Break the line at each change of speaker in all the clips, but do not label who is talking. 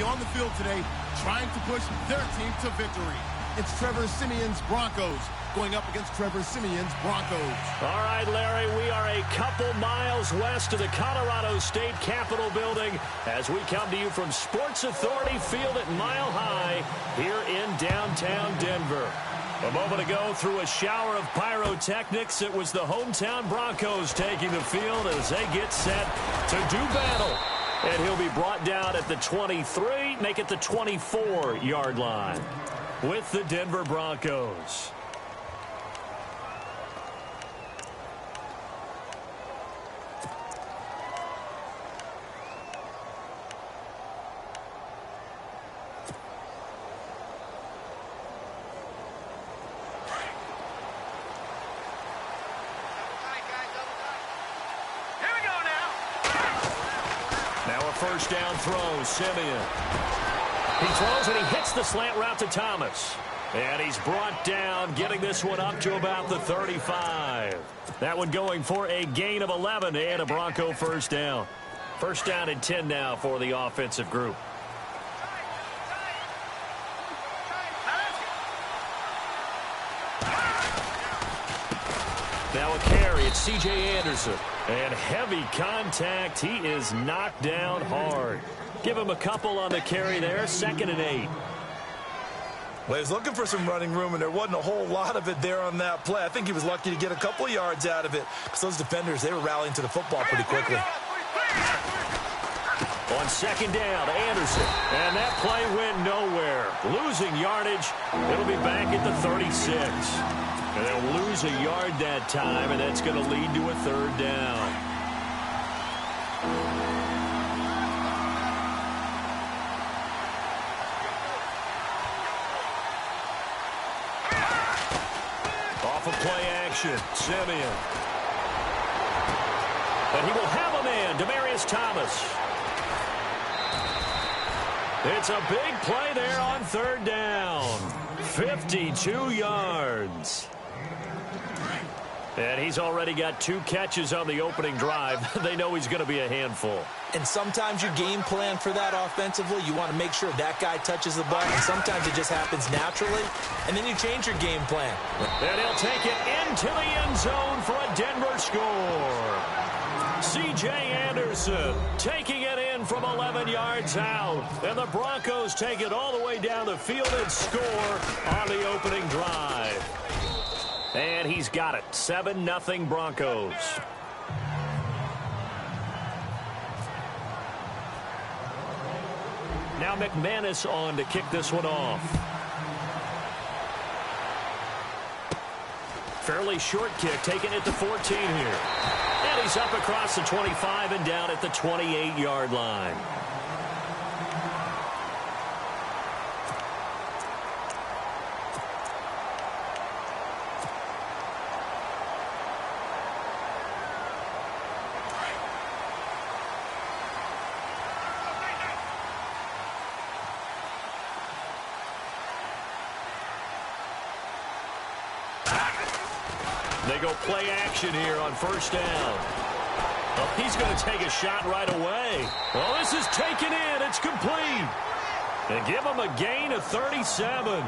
on the field today trying to push their team to victory. It's Trevor Siemian's Broncos going up against Trevor Siemian's Broncos.
All right, Larry, we are a couple miles west of the Colorado State Capitol building as we come to you from Sports Authority Field at Mile High here in downtown Denver. A moment ago, through a shower of pyrotechnics, it was the hometown Broncos taking the field as they get set to do battle. And he'll be brought down at the 23, make it the 24-yard line with the Denver Broncos. First down throw, Siemian. He throws and he hits the slant route to Thomas. And he's brought down, getting this one up to about the 35. That one going for a gain of 11 and a Bronco first down. First down and 10 now for the offensive group. Now a carry, it's C.J. Anderson. And heavy contact. He is knocked down hard. Give him a couple on the carry there. 2nd and 8.
Well, he was looking for some running room, and there wasn't a whole lot of it there on that play. I think he was lucky to get a couple of yards out of it because those defenders, they were rallying to the football pretty quickly.
On 2nd down, Anderson. And that play went nowhere. Losing yardage. It'll be back at the 36. And they'll lose a yard that time, and that's going to lead to a 3rd down. Off of play action, Siemian. And he will have a man, Demaryius Thomas. It's a big play there on 3rd down. 52 yards. And he's already got 2 catches on the opening drive. They know he's going to be a handful.
And sometimes you game plan for that offensively. You want to make sure that guy touches the ball. And sometimes it just happens naturally. And then you change your game plan.
And he'll take it into the end zone for a Denver score. C.J. Anderson taking it in from 11 yards out. And the Broncos take it all the way down the field and score on the opening drive. And he's got it. 7-0 Broncos. Now McManus on to kick this one off. Fairly short kick, taken at the 14 here. And he's up across the 25 and down at the 28-yard line. They go play action here on 1st down. Oh, he's going to take a shot right away. Well, this is taken in. It's complete. They give him a gain of 37.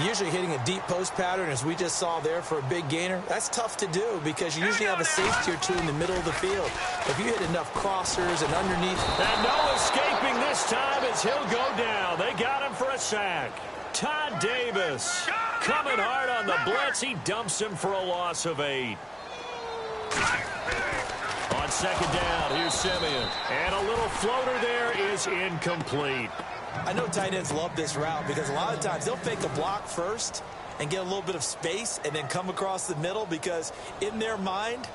Usually hitting a deep post pattern, as we just saw there for a big gainer, that's tough to do because you usually have a safety or two in the middle of the field. If you hit enough crossers and underneath.
And no escaping this time as he'll go down. They got him for a sack. Todd Davis coming hard on the blitz. He dumps him for a loss of 8. On 2nd down, here's Siemian. And a little floater there is incomplete.
I know tight ends love this route because a lot of times they'll fake a block first and get a little bit of space and then come across the middle because in their mind,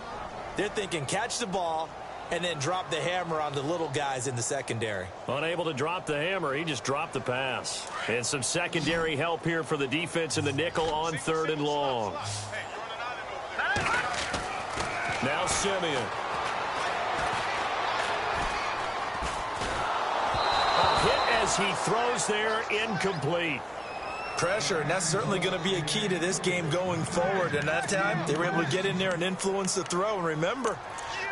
they're thinking catch the ball and then drop the hammer on the little guys in the secondary.
Unable to drop the hammer, he just dropped the pass. And some secondary help here for the defense in the nickel on 3rd and long. Now Siemian. A hit as he throws there, incomplete.
Pressure, and that's certainly going to be a key to this game going forward. And that time, they were able to get in there and influence the throw. And remember,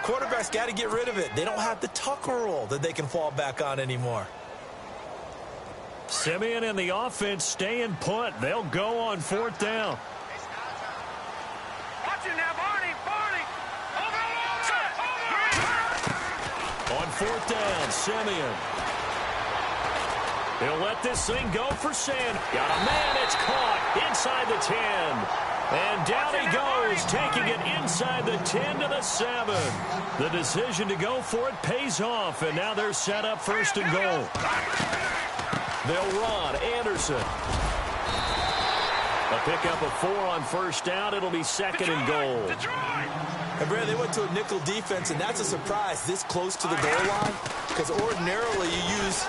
Quarterback's got to get rid of it. They don't have the Tucker roll that they can fall back on anymore.
Simeon and the offense staying put. They'll go on 4th down. On 4th down, Simeon. He'll let this thing go for Sand. Got a man, it's caught inside the 10. And down he goes, taking it inside the 10 to the 7. The decision to go for it pays off, and now they're set up 1st and goal. They'll run. Anderson. A pickup of 4 on 1st down. It'll be 2nd and goal.
And Brad, they went to a nickel defense, and that's a surprise this close to the goal line, because ordinarily you use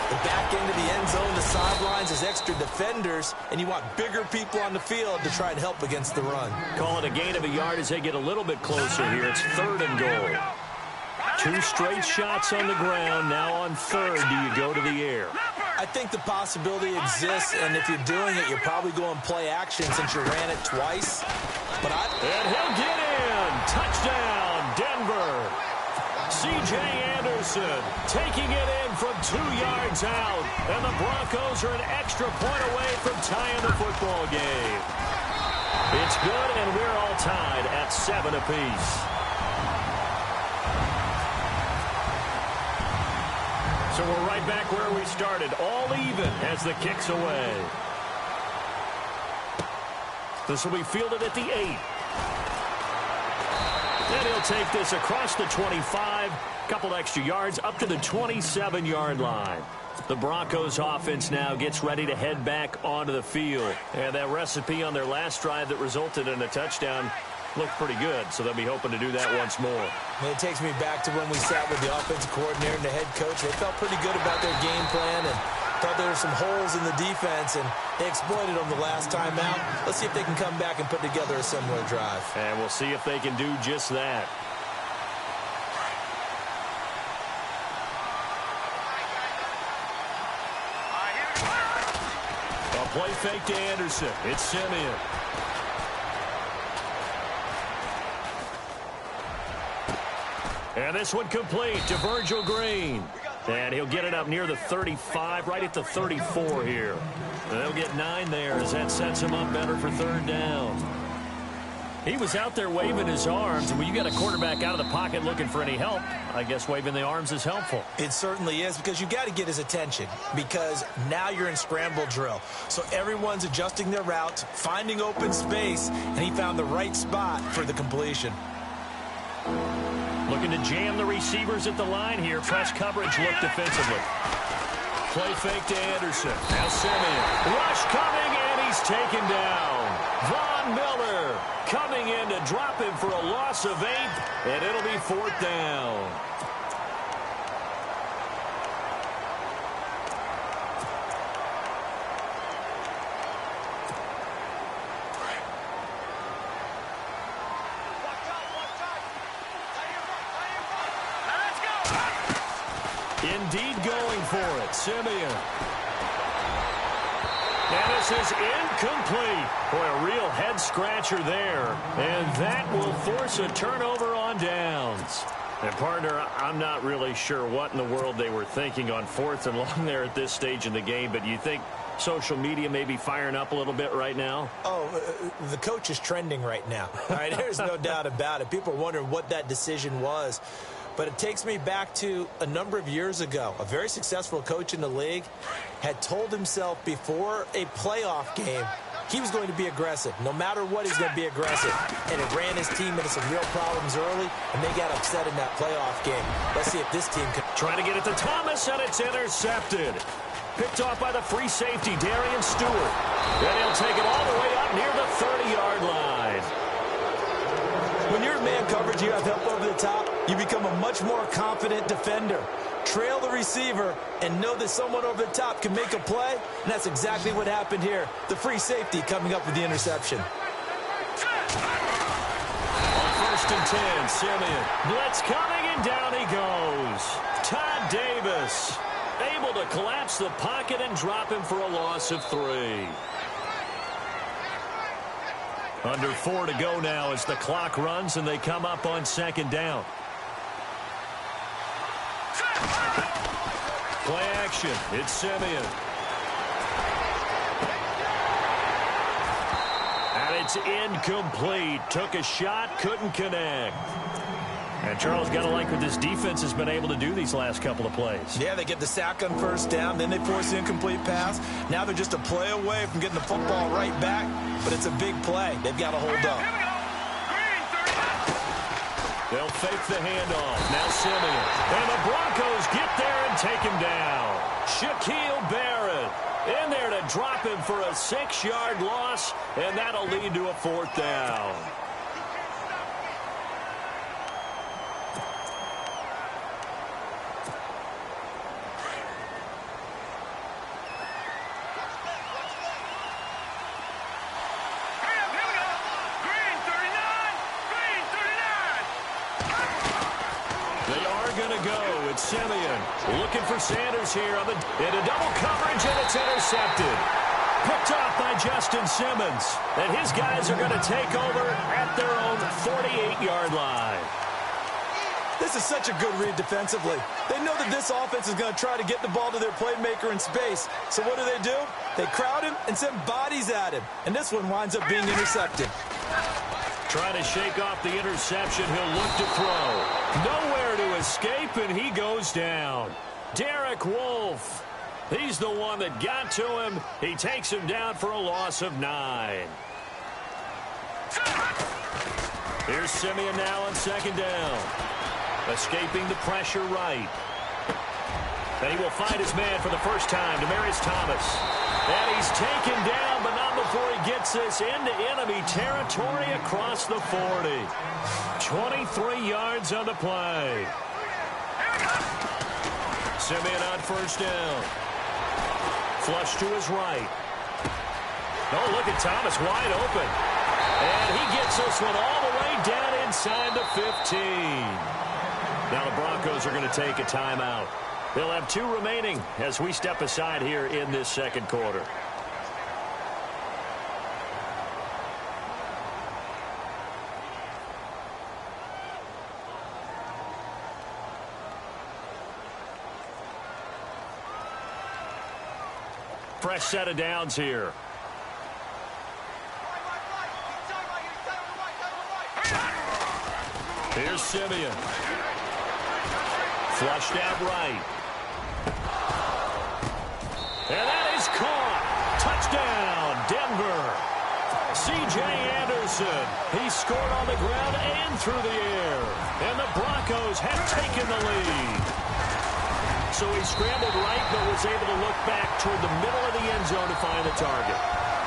the back end of the end zone, the sidelines as extra defenders, and you want bigger people on the field to try and help against the run.
Call it a gain of a yard as they get a little bit closer here. It's 3rd and goal. 2 straight shots on the ground. Now on 3rd, do you go to the air?
I think the possibility exists, and if you're doing it, you're probably going play action since you ran it twice.
And he'll get in. Touchdown, Denver. C.J. Anderson taking it in from 2 yards out. And the Broncos are an extra point away from tying the football game. It's good, and we're all tied at 7 apiece. So we're right back where we started, all even as the kick's away. This will be fielded at the 8. And he'll take this across the 25, couple extra yards up to the 27-yard line. The Broncos offense now gets ready to head back onto the field. And that recipe on their last drive that resulted in a touchdown looked pretty good, so they'll be hoping to do that once more.
And it takes me back to when we sat with the offensive coordinator and the head coach. They felt pretty good about their game plan and thought there were some holes in the defense, and they exploited them the last time out. Let's see if they can come back and put together a similar drive.
And we'll see if they can do just that. A play fake to Anderson. It's Simeon. And this one complete to Virgil Green. And he'll get it up near the 35, right at the 34 here. And they'll get 9 there as that sets him up better for 3rd down. He was out there waving his arms. When you got a quarterback out of the pocket looking for any help, I guess waving the arms is helpful.
It certainly is, because you got to get his attention, because now you're in scramble drill. So everyone's adjusting their routes, finding open space, and he found the right spot for the completion.
Looking to jam the receivers at the line here. Press coverage look defensively. Play fake to Anderson. Now Simeon. Rush coming, and he's taken down. Von Miller coming in to drop him for a loss of 8, and it'll be 4th down. Indeed going for it, Simeon. And this is incomplete. Boy, a real head-scratcher there. And that will force a turnover on downs. And, partner, I'm not really sure what in the world they were thinking on 4th and long there at this stage in the game, but you think social media may be firing up a little bit right now?
Oh, the coach is trending right now. All right, there's no doubt about it. People are wondering what that decision was. But it takes me back to a number of years ago. A very successful coach in the league had told himself before a playoff game he was going to be aggressive. No matter what, he's going to be aggressive. And it ran his team into some real problems early, and they got upset in that playoff game. Let's see if this team can.
Trying to get it to Thomas, and it's intercepted. Picked off by the free safety, Darian Stewart. And he'll take it all the way up near the 30-yard line.
When you're in man coverage, you have help over the top, you become a much more confident defender. Trail the receiver and know that someone over the top can make a play, and that's exactly what happened here. The free safety coming up with the interception.
On 1st and 10, Simeon. Blitz coming, and down he goes. Todd Davis able to collapse the pocket and drop him for a loss of 3. Under 4 to go now as the clock runs and they come up on 2nd down. Play action. It's Simeon. And it's incomplete. Took a shot, couldn't connect. And Charles, got to like what this defense has been able to do these last couple of plays.
Yeah, they get the sack on first down, then they force the incomplete pass. Now they're just a play away from getting the football right back, but it's a big play. They've got to hold up.
They'll fake the handoff. Now Simeon. And the Broncos get there and take him down. Shaquille Barrett in there to drop him for a 6-yard loss, and that'll lead to a 4th down. Simeon looking for Sanders here into double coverage, and it's intercepted. Picked off by Justin Simmons. And his guys are going to take over at their own 48-yard line.
This is such a good read defensively. They know that this offense is going to try to get the ball to their playmaker in space. So what do? They crowd him and send bodies at him. And this one winds up being intercepted.
Trying to shake off the interception. He'll look to throw. Nowhere to escape, and he goes down. Derek Wolfe. He's the one that got to him. He takes him down for a loss of 9. Here's Simeon now on 2nd down. Escaping the pressure right. And he will find his man for the first time, Demaryius Thomas. And he's taken down, but not before he gets this into enemy territory across the 40. 23 yards on the play. Simeon on 1st down. Flush to his right. Oh, look at Thomas wide open. And he gets this one all the way down inside the 15. Now the Broncos are going to take a timeout. They'll have 2 remaining as we step aside here in this 2nd quarter. Fresh set of downs here. Here's Simeon. Flushed out right. And that is caught. Touchdown, Denver. C.J. Anderson. He scored on the ground and through the air. And the Broncos have taken the lead. So he scrambled right, but was able to look back toward the middle of the end zone to find the target.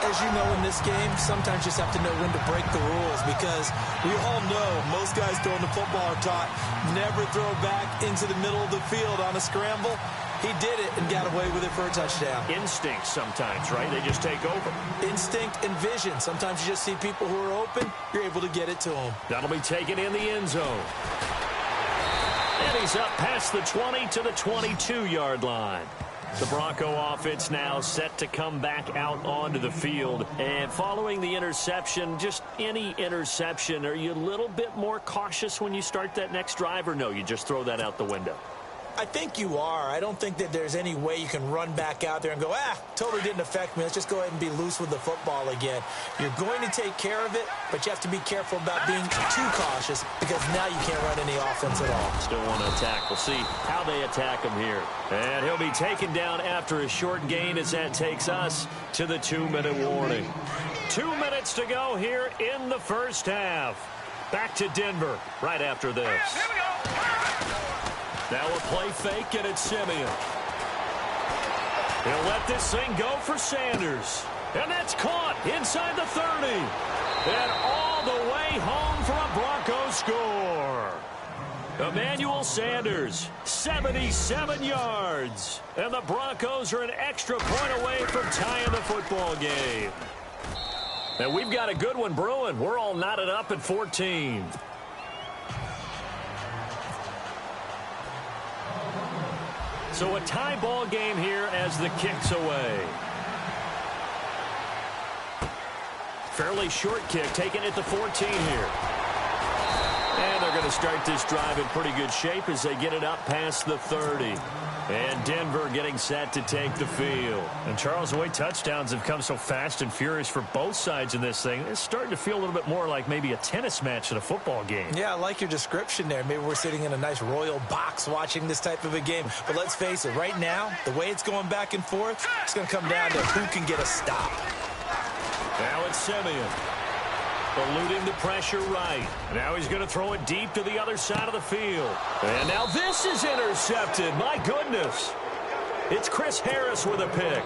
As you know, in this game, sometimes you just have to know when to break the rules, because we all know most guys throwing the football are taught never throw back into the middle of the field on a scramble. He did it and got away with it for a touchdown.
Instinct sometimes, right? They just take over.
Instinct and vision. Sometimes you just see people who are open, you're able to get it to them.
That'll be taken in the end zone. And he's up past the 20 to the 22-yard line. The Bronco offense now set to come back out onto the field. And following the interception, just any interception, are you a little bit more cautious when you start that next drive, or no, you just throw that out the window?
I think you are. I don't think that there's any way you can run back out there and go, totally didn't affect me. Let's just go ahead and be loose with the football again. You're going to take care of it, but you have to be careful about being too cautious, because now you can't run any offense at all.
Still want to attack. We'll see how they attack him here. And he'll be taken down after a short gain, as that takes us to the 2-minute warning. 2 minutes to go here in the first half. Back to Denver right after this.
Here we go.
Now a play fake, and it's Simeon. He'll let this thing go for Sanders. And that's caught inside the 30. And all the way home for a Broncos score. Emmanuel Sanders, 77 yards. And the Broncos are an extra point away from tying the football game. And we've got a good one brewing. We're all knotted up at 14. So a tie ball game here as the kick's away. Fairly short kick, taken at the 14 here. And they're going to start this drive in pretty good shape as they get it up past the 30. And Denver getting set to take the field. And Charles, the way touchdowns have come so fast and furious for both sides in this thing, it's starting to feel a little bit more like maybe a tennis match in a football game. Yeah, I like your description there. Maybe we're sitting in a nice royal box watching this type of a game. But let's face it, right now, the way it's going back and forth, it's going to come down to who can get a stop. Now it's Simeon. Eluding the pressure right. Now he's going to throw it deep to the other side of the field. And now this is intercepted. My goodness. It's Chris Harris with a pick.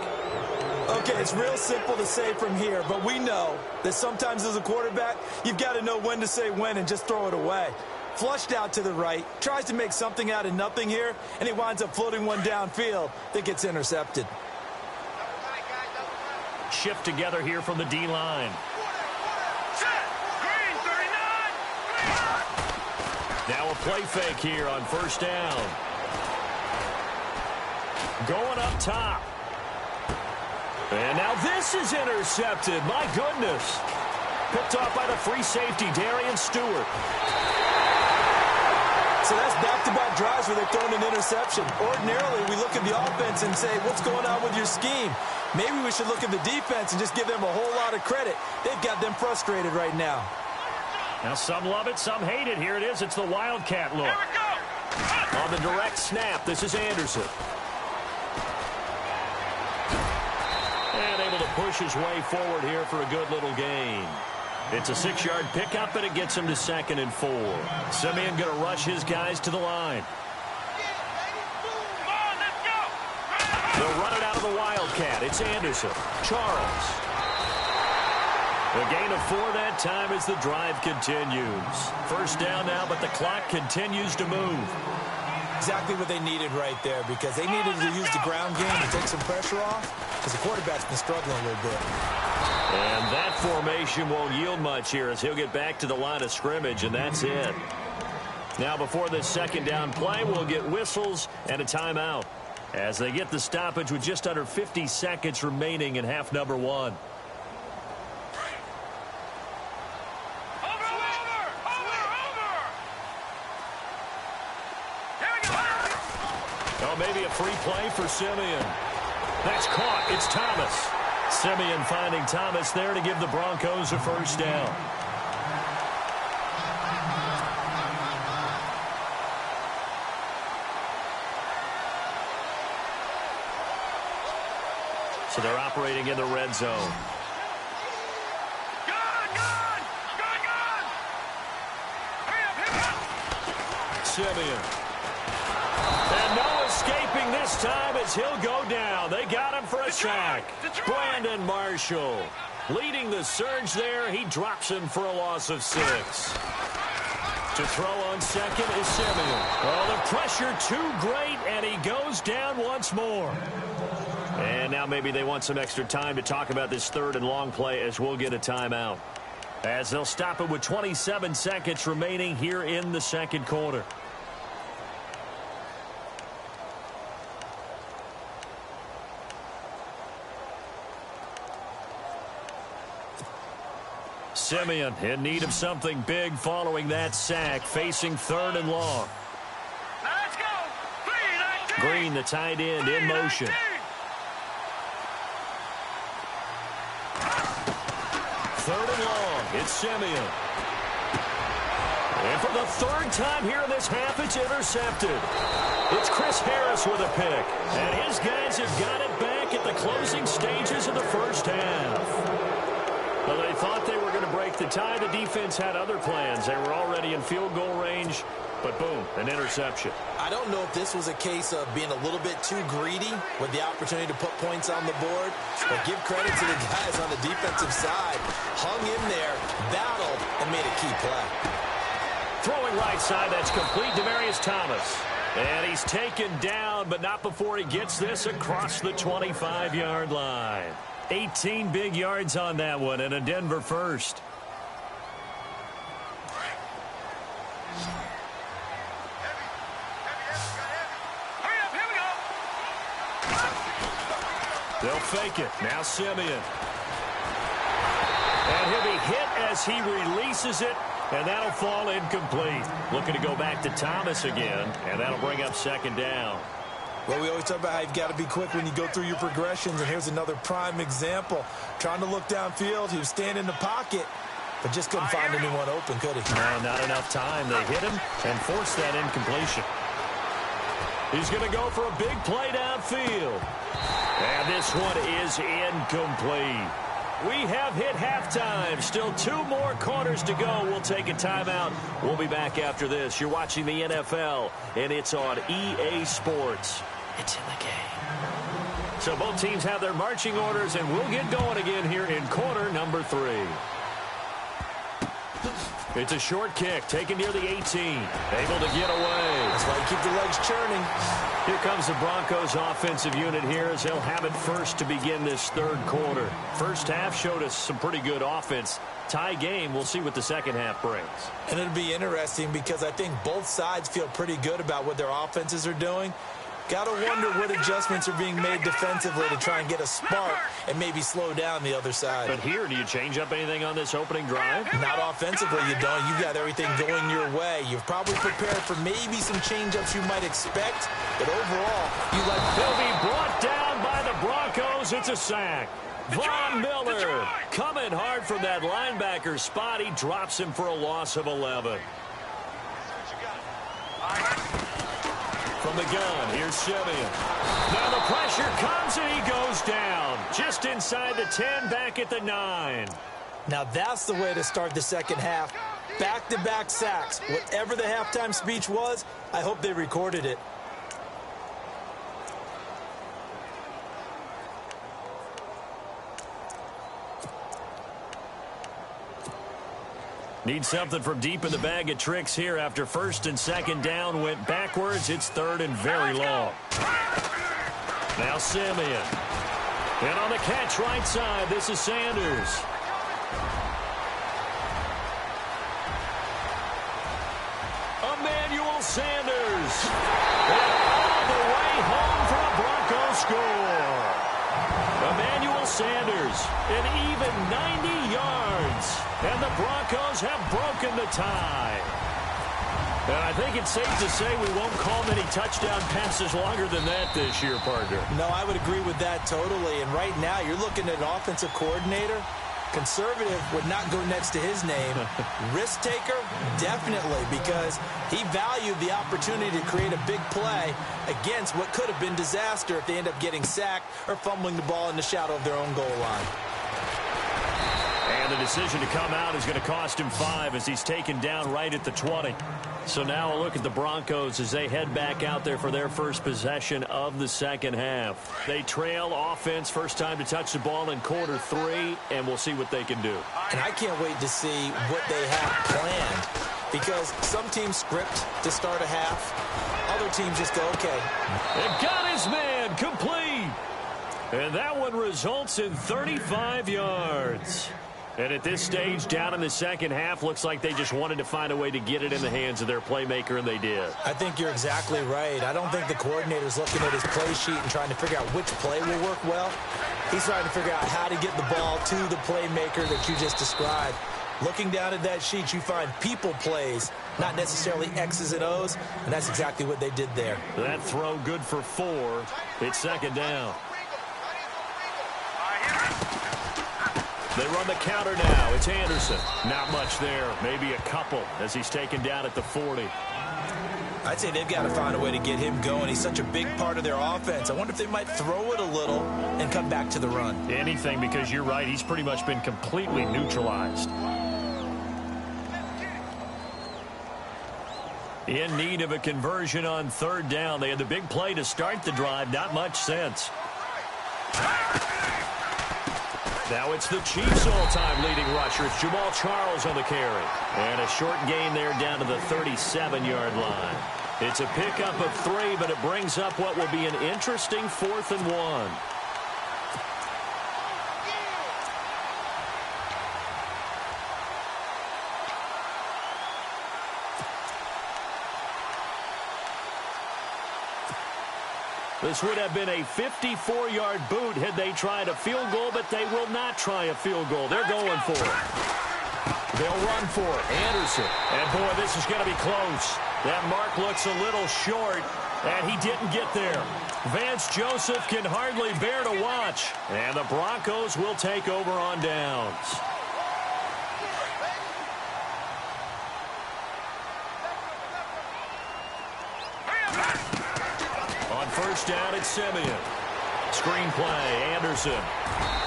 Okay, it's real simple to say from here, but we know that sometimes as a quarterback, you've got to know when to say when and just throw it away. Flushed out to the right, tries to make something out of nothing here, and he winds up floating one downfield that gets intercepted. Shift together here from the D-line. Now a play fake here on first down. Going up top. And now this is intercepted. My goodness. Picked off by the free safety, Darian Stewart. So that's back-to-back drives where they've thrown an interception. Ordinarily, we look at the offense and say, what's going on with your scheme? Maybe we should look at the defense and just give them a whole lot of credit. They've got them frustrated right now. Now some love it, some hate it. Here it is. It's the Wildcat look. On the direct snap, this is Anderson. And able to push his way forward here for a good little gain. It's a 6-yard pickup, and it gets him to 2nd and 4. Simeon going to rush his guys to the line. They'll run it out of the Wildcat. It's Anderson. Charles. The gain of 4 that time as the drive continues. First down now, but the clock continues to move. Exactly what they needed right there, because they needed to use the ground game to take some pressure off, because the quarterback's been struggling a little bit. And that formation won't yield much here as he'll get back to the line of scrimmage, and that's it. Now before this second down play, we'll get whistles and a timeout as they get the stoppage with just under 50 seconds remaining in half number 1. Maybe a free play for Simeon. That's caught. It's Thomas. Simeon finding Thomas there to give the Broncos a first down. So they're operating in the red zone. Simeon. And no escaping this time as he'll go down. They got him for a sack. Brandon Marshall leading the surge there. He drops him for a loss of 6. To throw on second is Simeon. Well, the pressure too great, and he goes down once more. And now maybe they want some extra time to talk about this 3rd and long play as we'll get a timeout. As they'll stop it with 27 seconds remaining here in the second quarter. Simeon in need of something big following that sack, facing 3rd and long. Let's go. Green, the tight end, in motion. 3rd and long. It's Simeon. And for the 3rd time here in this half, it's intercepted. It's Chris Harris with a pick. And his guys have got it back at the closing stages of the first half. Well, they thought they were going to break the tie. The defense had other plans. They were already in field goal range, but boom, an interception. I don't know if this was a case of being a little bit too greedy with the opportunity to put points on the board, but give credit to the guys on the defensive side. Hung in there, battled, and made a key play. Throwing right side, that's complete. Demaryius Thomas. And he's taken down, but not before he gets this across the 25-yard line. 18 big yards on that one, and a Denver first. They'll fake it. Now Simeon. And he'll be hit as he releases it, and that'll fall incomplete. Looking to go back to Thomas again, and that'll bring up 2nd down.
Well, we always talk about how you've got to be quick when you go through your progressions, and here's another prime example. Trying to look downfield, he was standing in the pocket, but just couldn't find anyone open, could he?
No, not enough time. They hit him and forced that incompletion. He's going to go for a big play downfield. And this one is incomplete. We have hit halftime. Still 2 more quarters to go. We'll take a timeout. We'll be back after this. You're watching the NFL, and it's on EA Sports. It's in the game. So both teams have their marching orders, and we'll get going again here in quarter number 3. It's a short kick, taken near the 18. Able to get away.
That's why you keep the legs churning.
Here comes the Broncos offensive unit here as they'll have it first to begin this third quarter. First half showed us some pretty good offense. Tie game, we'll see what the second half brings.
And it'll be interesting because I think both sides feel pretty good about what their offenses are doing. Got to wonder what adjustments are being made defensively to try and get a spark and maybe slow down the other side.
But here, do you change up anything on this opening drive?
Not offensively, you don't. You've got everything going your way. You've probably prepared for maybe some change-ups you might expect, but overall, you like...
He'll be brought down by the Broncos. It's a sack. Von Miller coming hard from that linebacker spot. He drops him for a loss of 11. From the gun, here's Simeon. Now the pressure comes and he goes down. Just inside the 10, back at the 9.
Now that's the way to start the second half. Back-to-back sacks. Whatever the halftime speech was, I hope they recorded it.
Need something from deep in the bag of tricks here after first and second down went backwards. It's third and very long. Now Simeon. And on the catch right side, this is Sanders. Emmanuel Sanders. And all the way home for a Broncos score. Emmanuel Sanders, an even 90 yards. And the Broncos have broken the tie. And I think it's safe to say we won't call many touchdown passes longer than that this year, partner.
No, I would agree with that totally. And right now, you're looking at an offensive coordinator. Conservative would not go next to his name. Risk taker, definitely, because he valued the opportunity to create a big play against what could have been disaster if they end up getting sacked or fumbling the ball in the shadow of their own goal line.
And the decision to come out is going to cost him 5 as he's taken down right at the 20. So now a look at the Broncos as they head back out there for their first possession of the second half. They trail offense, first time to touch the ball in quarter 3, and we'll see what they can do.
And I can't wait to see what they have planned, because some teams script to start a half. Other teams just go, okay.
And got his man complete. And that one results in 35 yards. And at this stage, down in the second half, looks like they just wanted to find a way to get it in the hands of their playmaker, and they did.
I think you're exactly right. I don't think the coordinator's looking at his play sheet and trying to figure out which play will work well. He's trying to figure out how to get the ball to the playmaker that you just described. Looking down at that sheet, you find people plays, not necessarily X's and O's, and that's exactly what they did there.
That throw good for 4. It's second down. They run the counter now. It's Anderson. Not much there. Maybe a couple as he's taken down at the 40.
I'd say they've got to find a way to get him going. He's such a big part of their offense. I wonder if they might throw it a little and come back to the run.
Anything, because you're right. He's pretty much been completely neutralized. In need of a conversion on third down. They had the big play to start the drive. Not much sense. Now it's the Chiefs' all-time leading rusher. It's Jamal Charles on the carry. And a short gain there down to the 37-yard line. It's a pickup of 3, but it brings up what will be an interesting 4th and 1. This would have been a 54-yard boot had they tried a field goal, but they will not try a field goal. They're going for it. They'll run for it. Anderson. And, boy, this is going to be close. That mark looks a little short, and he didn't get there. Vance Joseph can hardly bear to watch. And the Broncos will take over on downs. On first down, it's Simeon. Screen play, Anderson.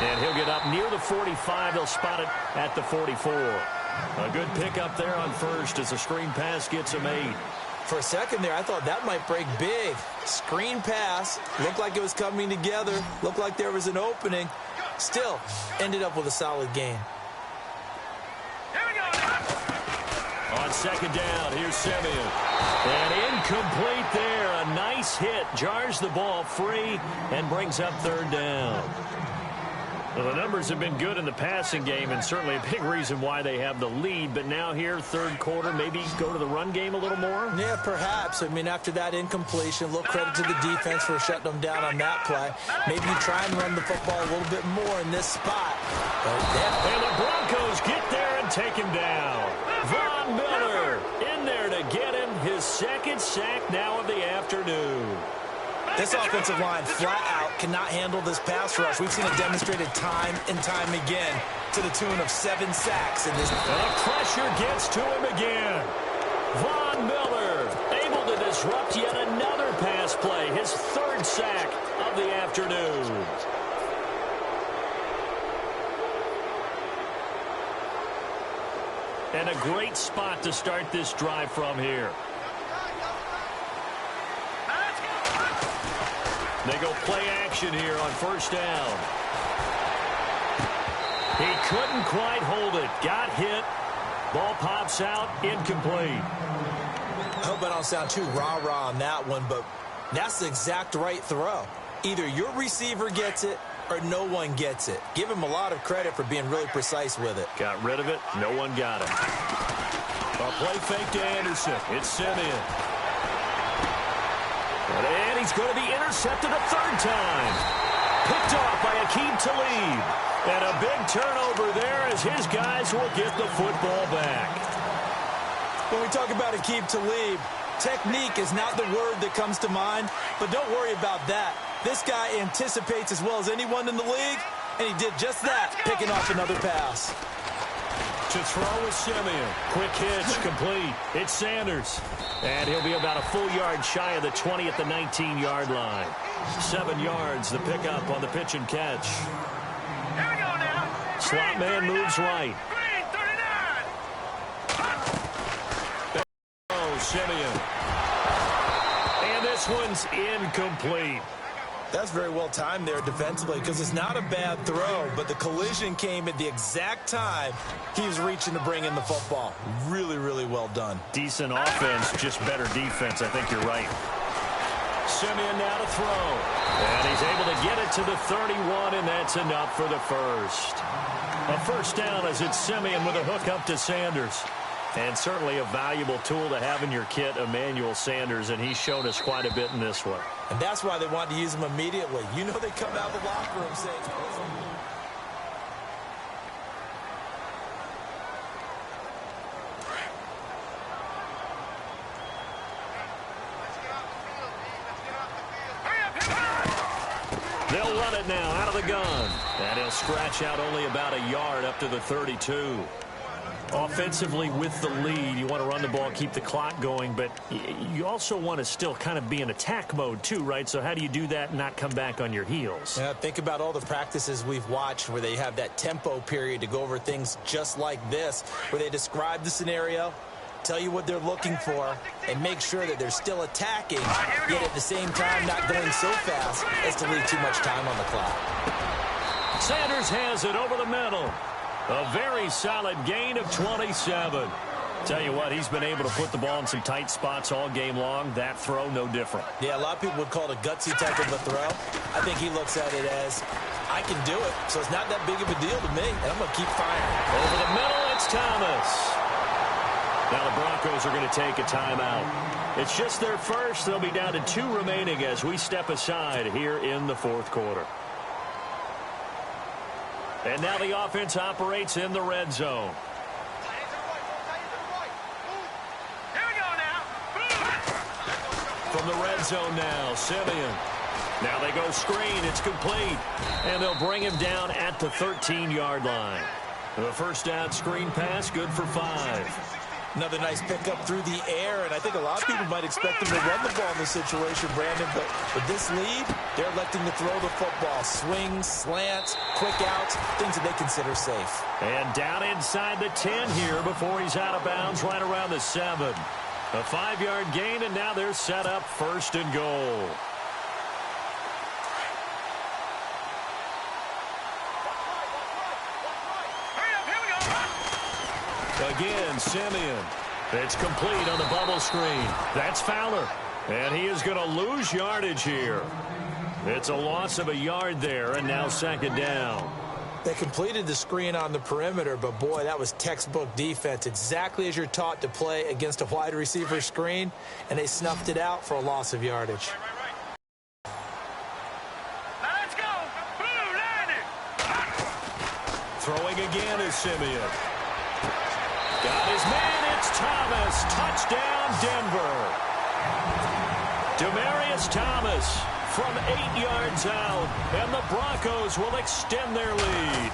And he'll get up near the 45. They'll spot it at the 44. A good pickup there on first as the screen pass gets him 8.
For a second there, I thought that might break big. Screen pass. Looked like it was coming together. Looked like there was an opening. Still, ended up with a solid gain.
On second down, here's Simeon. And incomplete there. A nice hit. Jars the ball free and brings up third down. Well, the numbers have been good in the passing game and certainly a big reason why they have the lead. But now here, third quarter, maybe go to the run game a little more?
Yeah, perhaps. I mean, after that incompletion, a little credit to the defense for shutting them down on that play. Maybe you try and run the football a little bit more in this spot.
And the Broncos get there and take him down. Von Miller in there to get him his second sack now of the afternoon.
This offensive line flat out cannot handle this pass rush. We've seen it demonstrated time and time again to the tune of 7 sacks in this.
The pressure gets to him again. Von Miller able to disrupt yet another pass play. His third sack of the afternoon. And a great spot to start this drive from here. They go play action here on first down. He couldn't quite hold it. Got hit. Ball pops out. Incomplete.
I hope I don't sound too rah-rah on that one, but that's the exact right throw. Either your receiver gets it or no one gets it. Give him a lot of credit for being really precise with it.
Got rid of it. No one got it. A play fake to Anderson. It's Simeon. And he's going to be intercepted a third time. Picked off by Aqib Talib. And a big turnover there as his guys will get the football back.
When we talk about Aqib Talib, technique is not the word that comes to mind, but don't worry about that. This guy anticipates as well as anyone in the league, and he did just that, picking off another pass.
To throw with Simeon. Quick hitch, complete. It's Sanders. And he'll be about a full yard shy of the 20 at the 19-yard line. 7 yards, the pickup on the pitch and catch.
Here we go now.
Slot man moves right.
Green, 39.
Oh, Simeon. And this one's incomplete.
That's very well timed there defensively because it's not a bad throw, but the collision came at the exact time he was reaching to bring in the football. Really, really well done.
Decent offense, just better defense. I think you're right. Simeon now to throw. And he's able to get it to the 31, and that's enough for the first. A first down as it's Simeon with a hook up to Sanders. And certainly a valuable tool to have in your kit, Emmanuel Sanders, and he's shown us quite a bit in this one.
And that's why they want to use him immediately. You know they come out of the locker room saying...
They'll run it now out of the gun. And he'll scratch out only about a yard up to the 32. Offensively with the lead, you want to run the ball, keep the clock going, but you also want to still kind of be in attack mode too, right? So how do you do that and not come back on your heels?
Yeah, think about all the practices we've watched where they have that tempo period to go over things just like this, where they describe the scenario, tell you what they're looking for, and make sure that they're still attacking, yet at the same time not going so fast as to leave too much time on the clock.
Sanders has it over the middle. A very solid gain of 27. Tell you what, he's been able to put the ball in some tight spots all game long. That throw, no different.
Yeah, a lot of people would call it a gutsy type of a throw. I think he looks at it as, I can do it, so it's not that big of a deal to me, and I'm going to keep firing.
Over the middle, it's Thomas. Now the Broncos are going to take a timeout. It's just their first. They'll be down to 2 remaining as we step aside here in the fourth quarter. And now the offense operates in the red zone.
Here we go now.
From the red zone now, Simeon. Now they go screen. It's complete. And they'll bring him down at the 13-yard line. The first down screen pass, good for 5.
Another nice pickup through the air, and I think a lot of people might expect him to run the ball in this situation, Brandon, but with this lead, they're electing to throw the football. Swings, slants, quick outs, things that they consider safe.
And down inside the 10 here before he's out of bounds right around the 7. A 5-yard gain, and now they're set up 1st and goal. Again, Simeon. It's complete on the bubble screen. That's Fowler. And he is going to lose yardage here. It's a loss of a yard there, and now 2nd down.
They completed the screen on the perimeter, but boy, that was textbook defense. Exactly as you're taught to play against a wide receiver screen, and they snuffed it out for a loss of yardage.
Now let's go. Blue line it.
Throwing again is Simeon. Got his man, it's Thomas. Touchdown, Denver. Demaryius Thomas from 8 yards out, and the Broncos will extend their lead.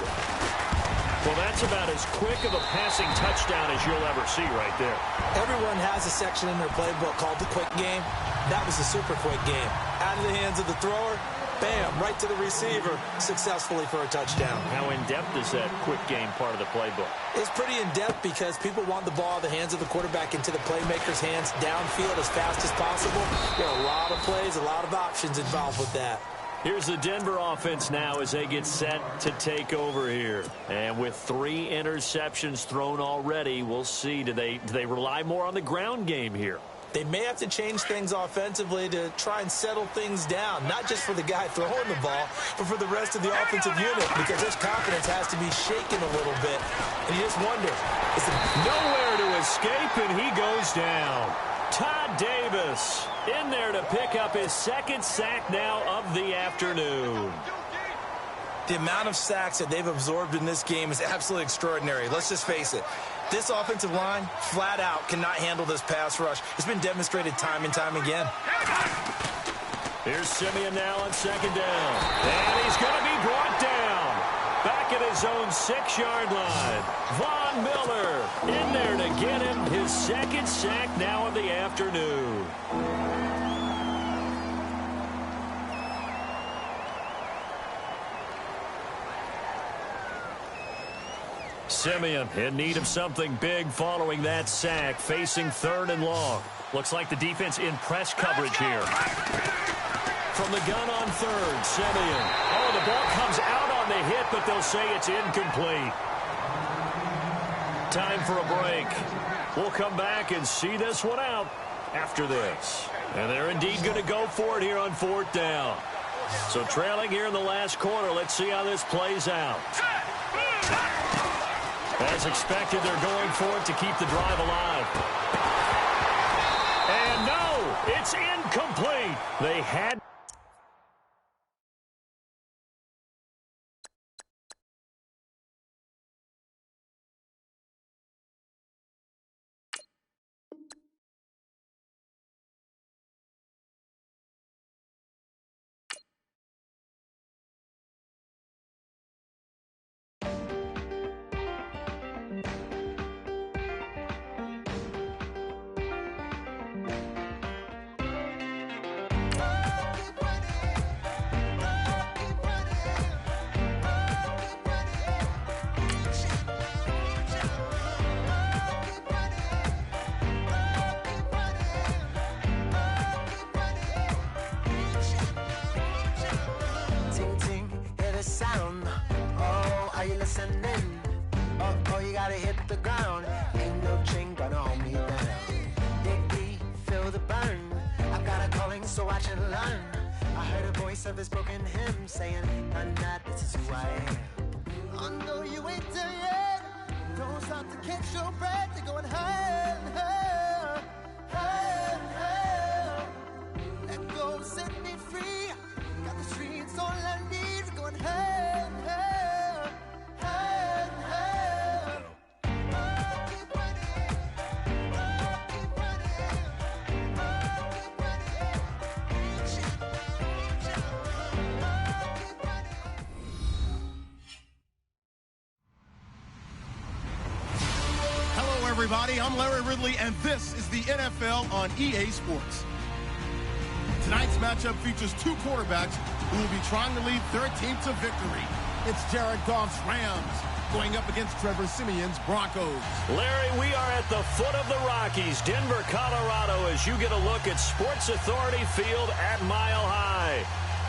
Well, that's about as quick of a passing touchdown as you'll ever see right there.
Everyone has a section in their playbook called the quick game. That was a super quick game. Out of the hands of the thrower, bam, right to the receiver, successfully for a touchdown.
How in-depth is that quick game part of the playbook?
It's pretty in-depth because people want the ball out of the hands of the quarterback into the playmaker's hands downfield as fast as possible. There are a lot of plays, a lot of options involved with that.
Here's the Denver offense now as they get set to take over here. And with 3 interceptions thrown already, we'll see. Do they rely more on the ground game here?
They may have to change things offensively to try and settle things down, not just for the guy throwing the ball, but for the rest of the offensive unit, because his confidence has to be shaken a little bit. And you just wonder, is it
nowhere to escape, and he goes down. Todd Davis in there to pick up his 2nd sack now of the afternoon.
The amount of sacks that they've absorbed in this game is absolutely extraordinary. Let's just face it. This offensive line, flat out, cannot handle this pass rush. It's been demonstrated time and time again.
Here's Simeon now on 2nd down. And he's going to be brought down. Back at his own 6-yard line. Von Miller in there to get him his 2nd sack now of the afternoon. Simeon in need of something big following that sack, facing 3rd and long. Looks like the defense in press coverage here. From the gun on 3rd, Simeon. Oh, the ball comes out on the hit, but they'll say it's incomplete. Time for a break. We'll come back and see this one out after this. And they're indeed going to go for it here on 4th down. So trailing here in the last quarter, let's see how this plays out. As expected, they're going for it to keep the drive alive. And no, it's incomplete. They had...
Oh, you gotta hit the ground. Ain't no chain gonna hold me down. Dig deep, feel the burn. I've got a calling, so watch and learn. I heard a voice of this broken hymn saying, "Nah, this is who I am." I know you ain't there yet. Don't stop to catch your breath. You're going higher, higher, higher, higher. Let go, set me free. Got the streets all I need. We're going higher, higher, higher, higher. Oh, keep running. Oh, keep running. Oh, keep running.
everybody. I'm Larry Ridley, and this is the NFL on EA Sports. Tonight's matchup features two quarterbacks who will be trying to lead their team to victory. It's Jared Goff's Rams going up against Trevor Siemian's Broncos.
Larry, we are at the foot of the Rockies, Denver, Colorado, as you get a look at Sports Authority Field at Mile High.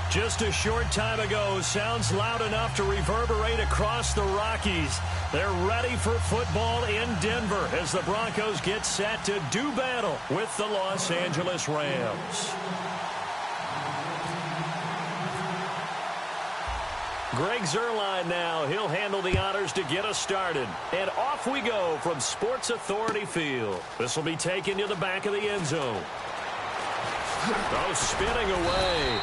Just a short time ago, sounds loud enough to reverberate across the Rockies. They're ready for football in Denver as the Broncos get set to do battle with the Los Angeles Rams. Greg Zuerlein now. He'll handle the honors to get us started. And off we go from Sports Authority Field. This will be taken to the back of the end zone. Oh, spinning away.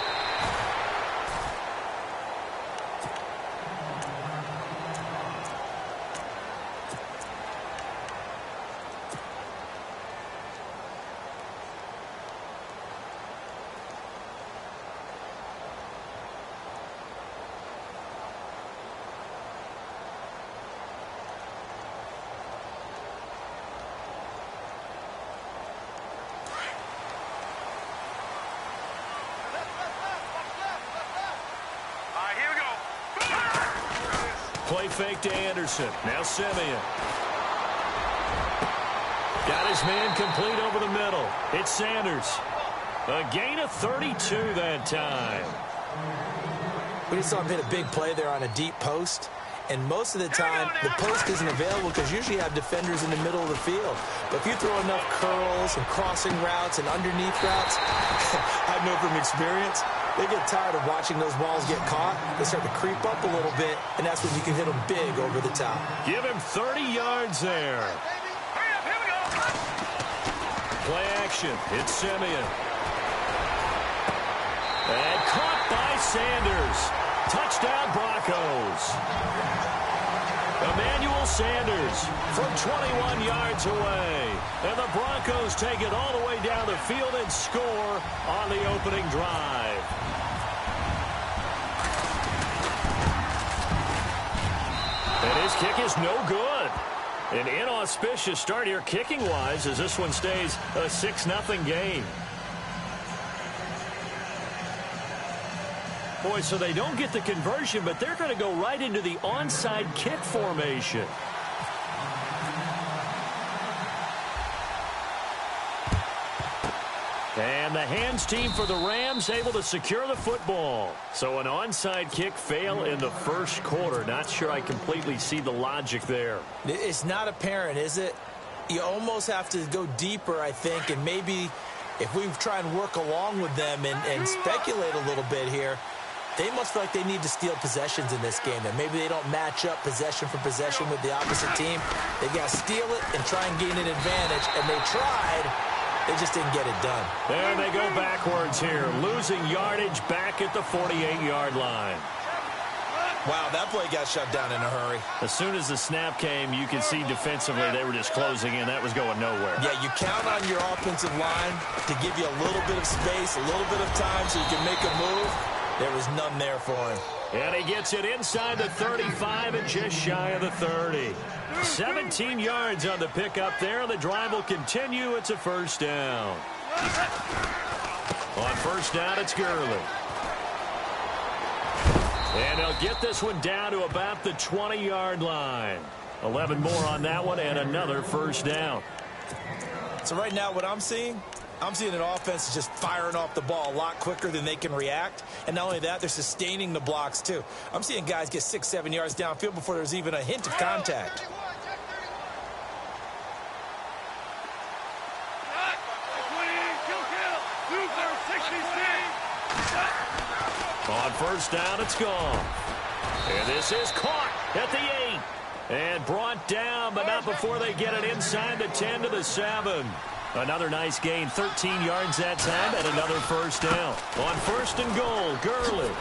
Play fake to Anderson. Now Siemian. Got his man complete over the middle. It's Sanders. A gain of 32 that time.
We just saw him hit a big play there on a deep post. And most of the time, the post isn't available because usually you have defenders in the middle of the field. But if you throw enough curls and crossing routes and underneath routes, I know from experience, they get tired of watching those balls get caught. They start to creep up a little bit, and that's when you can hit them big over the top.
Give him 30 yards there. Play action. It's Siemian. And caught by Sanders. Touchdown Broncos. Emmanuel Sanders from 21 yards away. And the Broncos take it all the way down the field and score on the opening drive. And his kick is no good. An inauspicious start here kicking-wise as this one stays a 6-0 game. Boy, so they don't get the conversion, but they're going to go right into the onside kick formation. And the hands team for the Rams able to secure the football. So an onside kick fail in the first quarter. Not sure I completely see the logic there.
It's not apparent, is it? You almost have to go deeper, I think, and maybe if we try and work along with them and speculate a little bit here, they must feel like they need to steal possessions in this game. That maybe they don't match up possession for possession with the opposite team. They got to steal it and try and gain an advantage, and they tried. They just didn't get it done.
There they go backwards here, losing yardage back at the 48-yard line.
Wow, that play got shut down in a hurry.
As soon as the snap came, you could see defensively they were just closing in. That was going nowhere.
Yeah, you count on your offensive line to give you a little bit of space, a little bit of time so you can make a move. There was none there for him.
And he gets it inside the 35 and just shy of the 30. 17 yards on the pickup there. The drive will continue. It's a first down. On first down, it's Gurley. And he'll get this one down to about the 20-yard line. 11 more on that one and another first down.
So right now what I'm seeing an offense just firing off the ball a lot quicker than they can react. And not only that, they're sustaining the blocks, too. I'm seeing guys get 6-7 yards downfield before there's even a hint of contact.
On first down, it's gone. And this is caught at the 8. And brought down, but not before they get it inside the 10 to the 7. Another nice gain, 13 yards that time, and another first down. On first and goal, Gurley.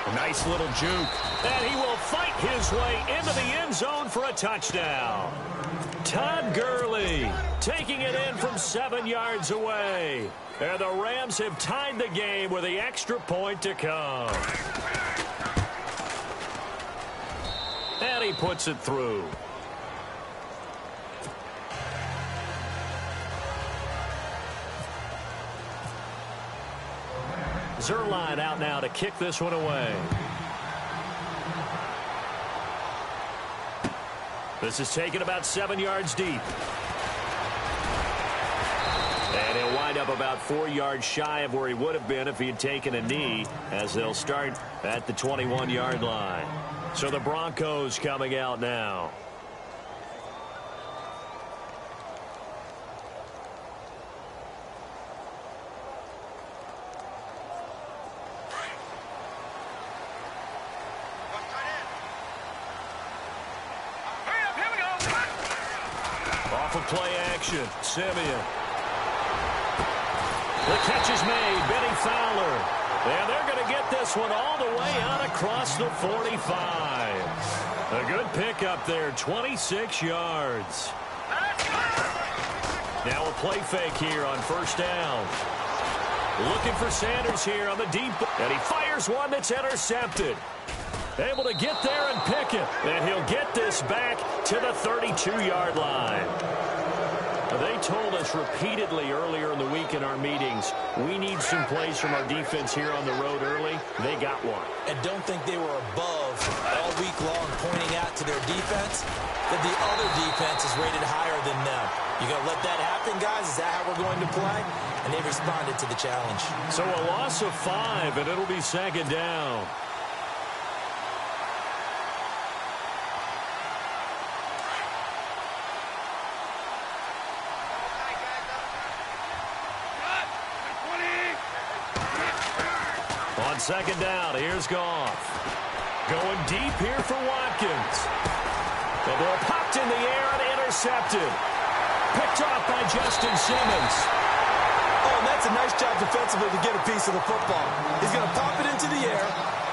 A nice little juke. And he will fight his way into the end zone for a touchdown. Todd Gurley taking it in from 7 yards away. And the Rams have tied the game with the extra point to come. And he puts it through. Zerline out now to kick this one away. This is taken about 7 yards deep. And he'll wind up about 4 yards shy of where he would have been if he had taken a knee, as they'll start at the 21-yard line. So the Broncos coming out now. Off of play action, Simeon. The catch is made, Benny Fowler. And they're going to get this one all the way out across the 45. A good pickup there, 26 yards. Now a play fake here on first down. Looking for Sanders here on the deep. And he fires one that's intercepted. Able to get there and pick it. And he'll get this back to the 32-yard line. They told us repeatedly earlier in the week in our meetings, we need some plays from our defense here on the road early. They got one.
And don't think they were above all week long pointing out to their defense that the other defense is rated higher than them. You going to let that happen, guys? Is that how we're going to play? And they responded to the challenge.
So a loss of 5, and it'll be second down. On second down, here's Goff. Going deep here for Watkins. The ball popped in the air and intercepted. Picked off by Justin Simmons.
Oh, and that's a nice job defensively to get a piece of the football. He's going to pop it into the air,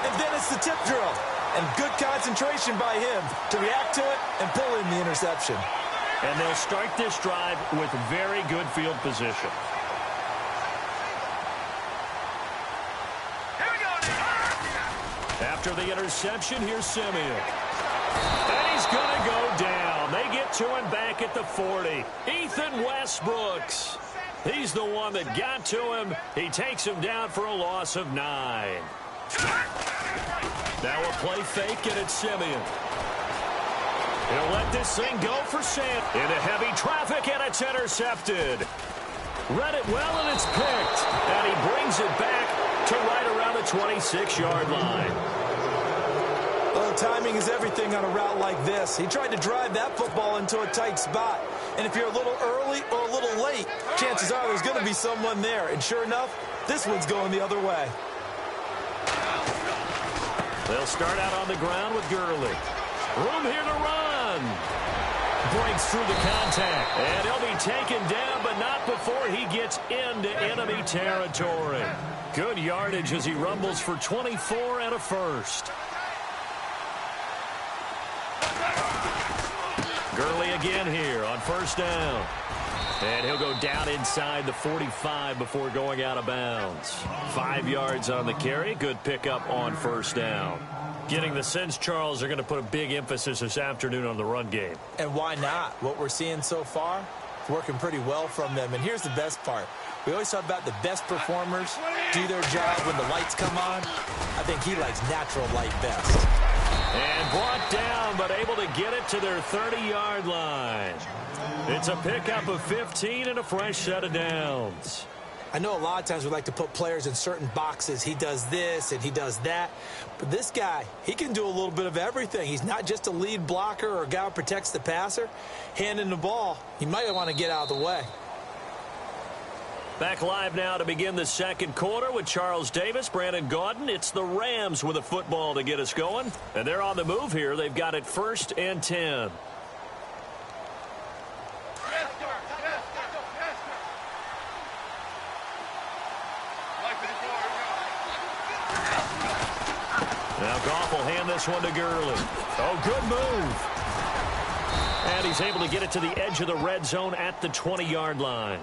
and then it's the tip drill. And good concentration by him to react to it and pull in the interception.
And they'll start this drive with very good field position. After the interception, here's Simeon. And he's going to go down. They get to him back at the 40. Ethan Westbrooks. He's the one that got to him. He takes him down for a loss of 9. Now a play fake, and it's Simeon. He'll let this thing go for Sam. Into heavy traffic, and it's intercepted. Read it well, and it's picked. And he brings it back to right around the 26-yard line.
Well, timing is everything on a route like this. He tried to drive that football into a tight spot. And if you're a little early or a little late, chances are there's going to be someone there. And sure enough, this one's going the other way.
They'll start out on the ground with Gurley. Room here to run. Breaks through the contact. And he'll be taken down, but not before he gets into enemy territory. Good yardage as he rumbles for 24 and a first. Gurley again here on first down. And he'll go down inside the 45 before going out of bounds. 5 yards on the carry. Good pickup on first down. Getting the sense, Charles, they're going to put a big emphasis this afternoon on the run game.
And why not? What we're seeing so far, working pretty well from them. And here's the best part. We always talk about the best performers do their job when the lights come on. I think he likes natural light best.
And brought down, but able to get it to their 30-yard line. It's a pickup of 15 and a fresh set of downs.
I know a lot of times we like to put players in certain boxes. He does this and he does that. But this guy, he can do a little bit of everything. He's not just a lead blocker or a guy who protects the passer. Handing the ball, he might want to get out of the way.
Back live now to begin the second quarter with Charles Davis, Brandon Gaudin. It's the Rams with a football to get us going. And they're on the move here. They've got it 1st and 10. Now Goff will hand this one to Gurley. Oh, good move. And he's able to get it to the edge of the red zone at the 20-yard line.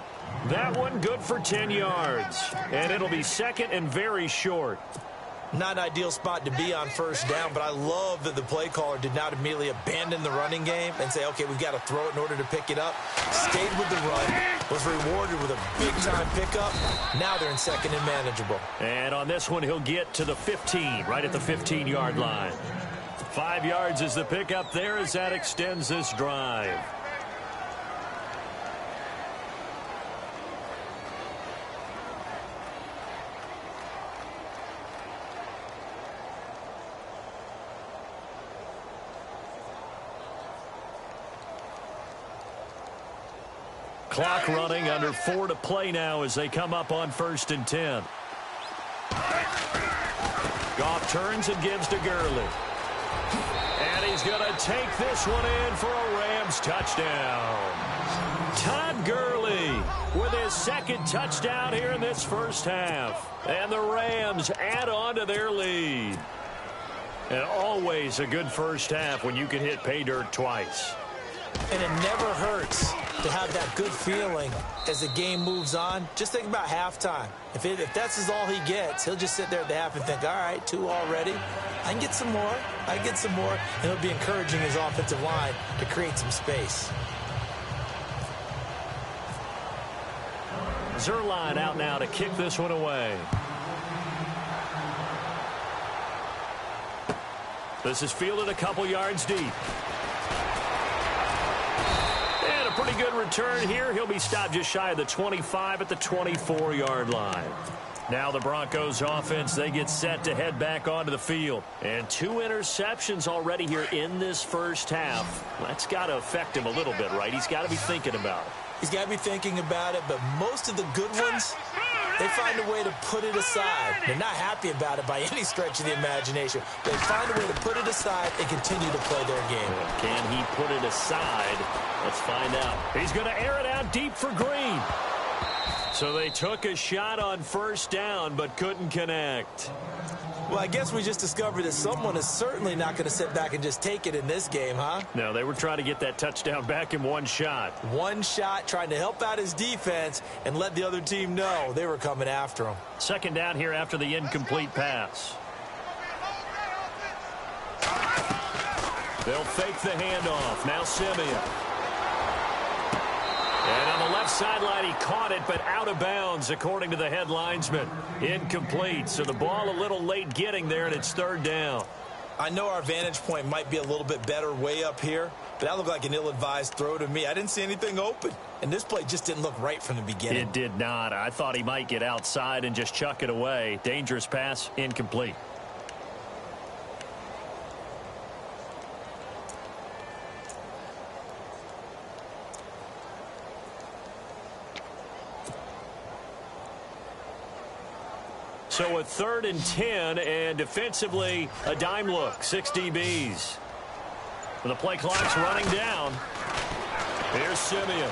That one good for 10 yards. And it'll be second and very short.
Not an ideal spot to be on first down, but I love that the play caller did not immediately abandon the running game and say, okay, we've got to throw it in order to pick it up. Stayed with the run, was rewarded with a big-time pickup. Now they're in second and manageable.
And on this one, he'll get to the 15, right at the 15-yard line. 5 yards is the pickup there as that extends this drive. Clock running, under 4 to play now as they come up on 1st and 10. Goff turns and gives to Gurley. And he's going to take this one in for a Rams touchdown. Todd Gurley with his second touchdown here in this first half. And the Rams add on to their lead. And always a good first half when you can hit pay dirt twice.
And it never hurts to have that good feeling as the game moves on. Just think about halftime. If that's all he gets, he'll just sit there at the half and think, all right, 2 already. I can get some more. I can get some more. And he'll be encouraging his offensive line to create some space.
Zerline out now to kick this one away. This is fielded a couple yards deep. And a pretty good return here. He'll be stopped just shy of the 25 at the 24-yard line. Now the Broncos offense, they get set to head back onto the field. And 2 interceptions already here in this first half. That's got to affect him a little bit, right? He's got to be thinking about it.
He's got to be thinking about it, but most of the good ones, they find a way to put it aside. They're not happy about it by any stretch of the imagination. They find a way to put it aside and continue to play their game.
Can he put it aside? Let's find out. He's going to air it out deep for Green. So they took a shot on first down but couldn't connect.
Well, I guess we just discovered that someone is certainly not going to sit back and just take it in this game, huh?
No, they were trying to get that touchdown back in one shot.
One shot, trying to help out his defense and let the other team know they were coming after him.
Second down here after the incomplete pass. They'll fake the handoff. Now Simeon. And on the left sideline, he caught it, but out of bounds, according to the head linesman. Incomplete, so the ball a little late getting there, and it's third down.
I know our vantage point might be a little bit better way up here, but that looked like an ill-advised throw to me. I didn't see anything open, and this play just didn't look right from the beginning.
It did not. I thought he might get outside and just chuck it away. Dangerous pass, incomplete. So a 3rd and 10, and defensively, a dime look, 6 DBs. The play clock's running down. Here's Simeon.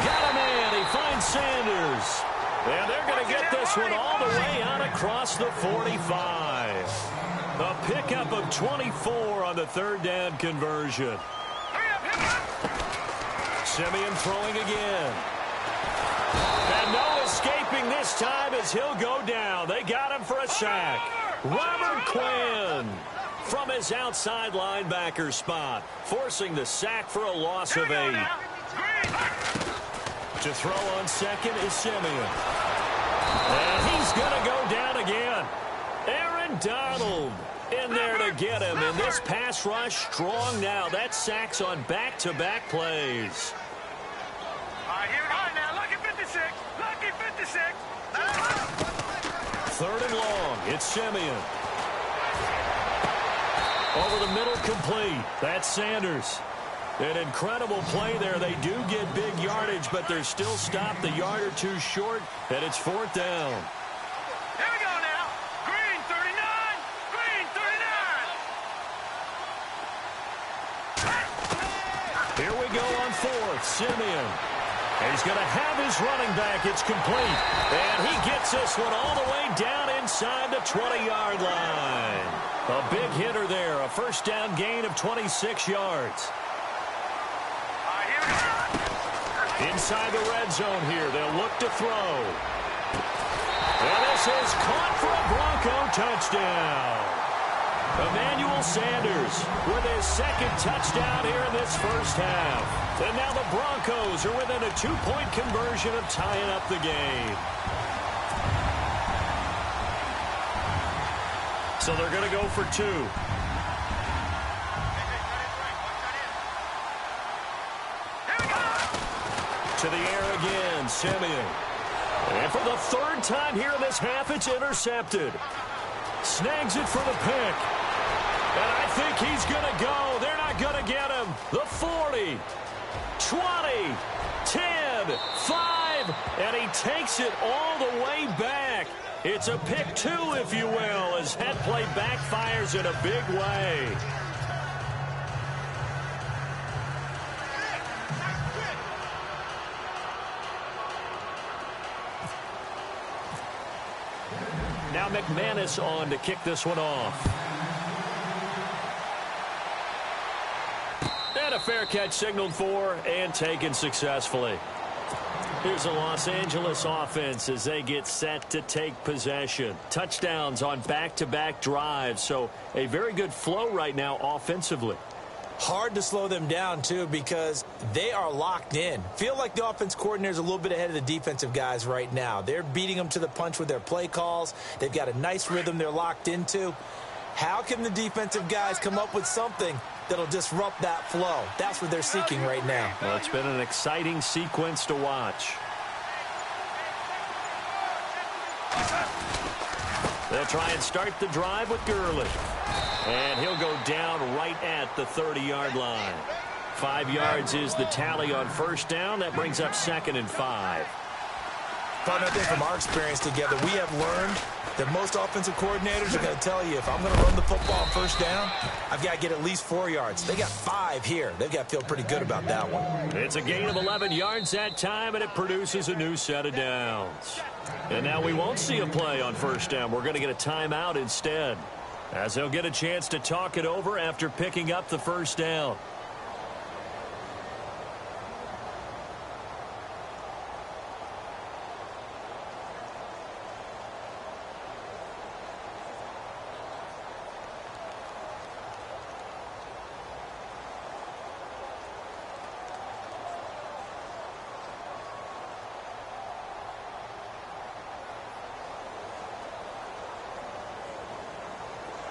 Got him in. He finds Sanders. And they're going to get this one all the way out across the 45. A pickup of 24 on the 3rd down conversion. Simeon throwing again. And no escaping this time as he'll go down. They got him for a sack. Robert Quinn from his outside linebacker spot, forcing the sack for a loss of 8. To throw on second is Simeon. And he's going to go down again. Aaron Donald in there to get him. And this pass rush strong now. That sack's on back-to-back plays.
Lucky 56.
3rd and long. It's Simeon. Over the middle, complete. That's Sanders. An incredible play there. They do get big yardage, but they're still stopped a yard or 2 short, and it's 4th down.
Here we go now. Green 39. Green 39.
Here we go on 4th. Simeon. And he's going to have his running back. It's complete. And he gets this one all the way down inside the 20-yard line. A big hitter there. A first down gain of 26 yards. Inside the red zone here. They'll look to throw. And this is caught for a Bronco touchdown. Emmanuel Sanders with his second touchdown here in this first half. And now the Broncos are within a 2-point conversion of tying up the game. So they're going to go for 2. To the air again, Simeon. And for the third time here in this half, it's intercepted. Snags it for the pick. And I think he's going to go. They're not going to get him. The 40, 20, 10, 5, and he takes it all the way back. It's a pick 2, if you will, as that play backfires in a big way. Now McManus on to kick this one off. And a fair catch signaled for and taken successfully. Here's the Los Angeles offense as they get set to take possession. Touchdowns on back-to-back drives, so a very good flow right now offensively.
Hard to slow them down, too, because they are locked in. Feel like the offense coordinator is a little bit ahead of the defensive guys right now. They're beating them to the punch with their play calls. They've got a nice rhythm they're locked into. How can the defensive guys come up with something that'll disrupt that flow? That's what they're seeking right now.
Well, it's been an exciting sequence to watch. They'll try and start the drive with Gurley. And he'll go down right at the 30-yard line. 5 yards is the tally on first down. That brings up 2nd and 5.
Another thing from our experience together, we have learned that most offensive coordinators are going to tell you, if I'm going to run the football on first down, I've got to get at least 4 yards. They got 5 here. They've got to feel pretty good about that one.
It's a gain of 11 yards that time, and it produces a new set of downs. And now we won't see a play on first down. We're going to get a timeout instead, as they'll get a chance to talk it over after picking up the first down.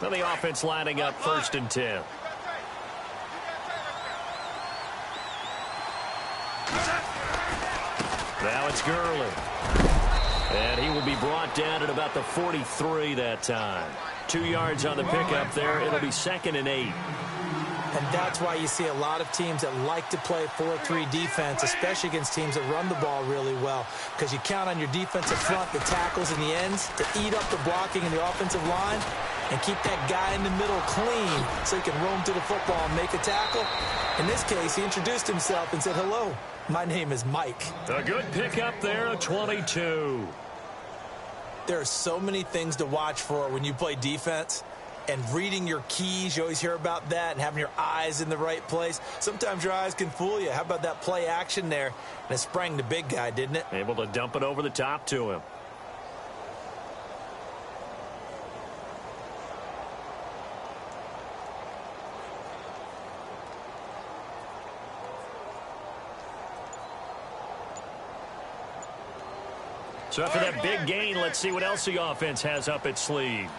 Now the offense lining up 1st and 10. Now it's Gurley. And he will be brought down at about the 43 that time. 2 yards on the pickup there. It'll be 2nd and 8.
And that's why you see a lot of teams that like to play 4-3 defense, especially against teams that run the ball really well, because you count on your defensive front, the tackles and the ends, to eat up the blocking in the offensive line and keep that guy in the middle clean so he can roam to the football and make a tackle. In this case, he introduced himself and said, "Hello, my name is Mike."
A good pickup there, a 22.
There are so many things to watch for when you play defense. And reading your keys, you always hear about that, and having your eyes in the right place. Sometimes your eyes can fool you. How about that play action there? And it sprang the big guy, didn't it?
Able to dump it over the top to him. So after that big gain, let's see what else the offense has up its sleeve.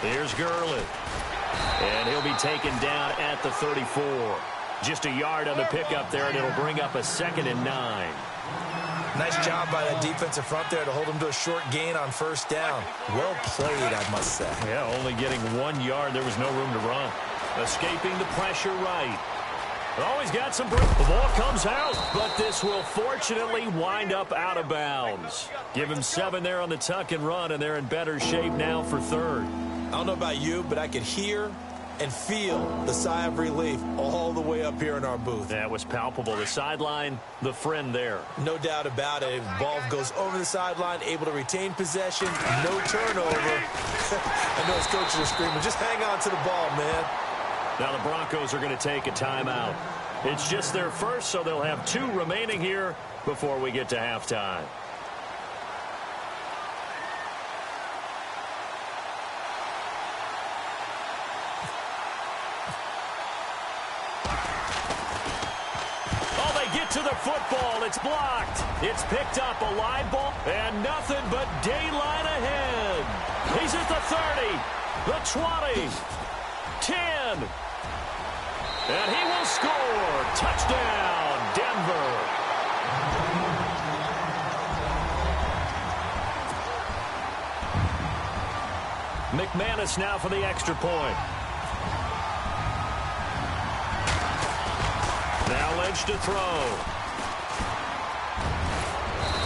Here's Gurley. And he'll be taken down at the 34. Just a yard on the pickup there, and it'll bring up a 2nd and 9.
Nice job by that defensive front there to hold him to a short gain on first down. Well played, I must say.
Yeah, only getting 1 yard. There was no room to run. Escaping the pressure right. Always got some break. The ball comes out, but this will fortunately wind up out of bounds. Give him 7 there on the tuck and run, and they're in better shape now for 3rd.
I don't know about you, but I could hear and feel the sigh of relief all the way up here in our booth.
That was palpable. The sideline, the friend there.
No doubt about it. Ball goes over the sideline, able to retain possession, no turnover. I know his coaches are screaming, just hang on to the ball, man.
Now the Broncos are going to take a timeout. It's just their first, so they'll have 2 remaining here before we get to halftime. To the football, it's blocked. It's picked up, a live ball, and nothing but daylight ahead. He's at the 30, the 20, 10, and he will score. Touchdown, Denver. McManus now for the extra point. Now Lynch to throw.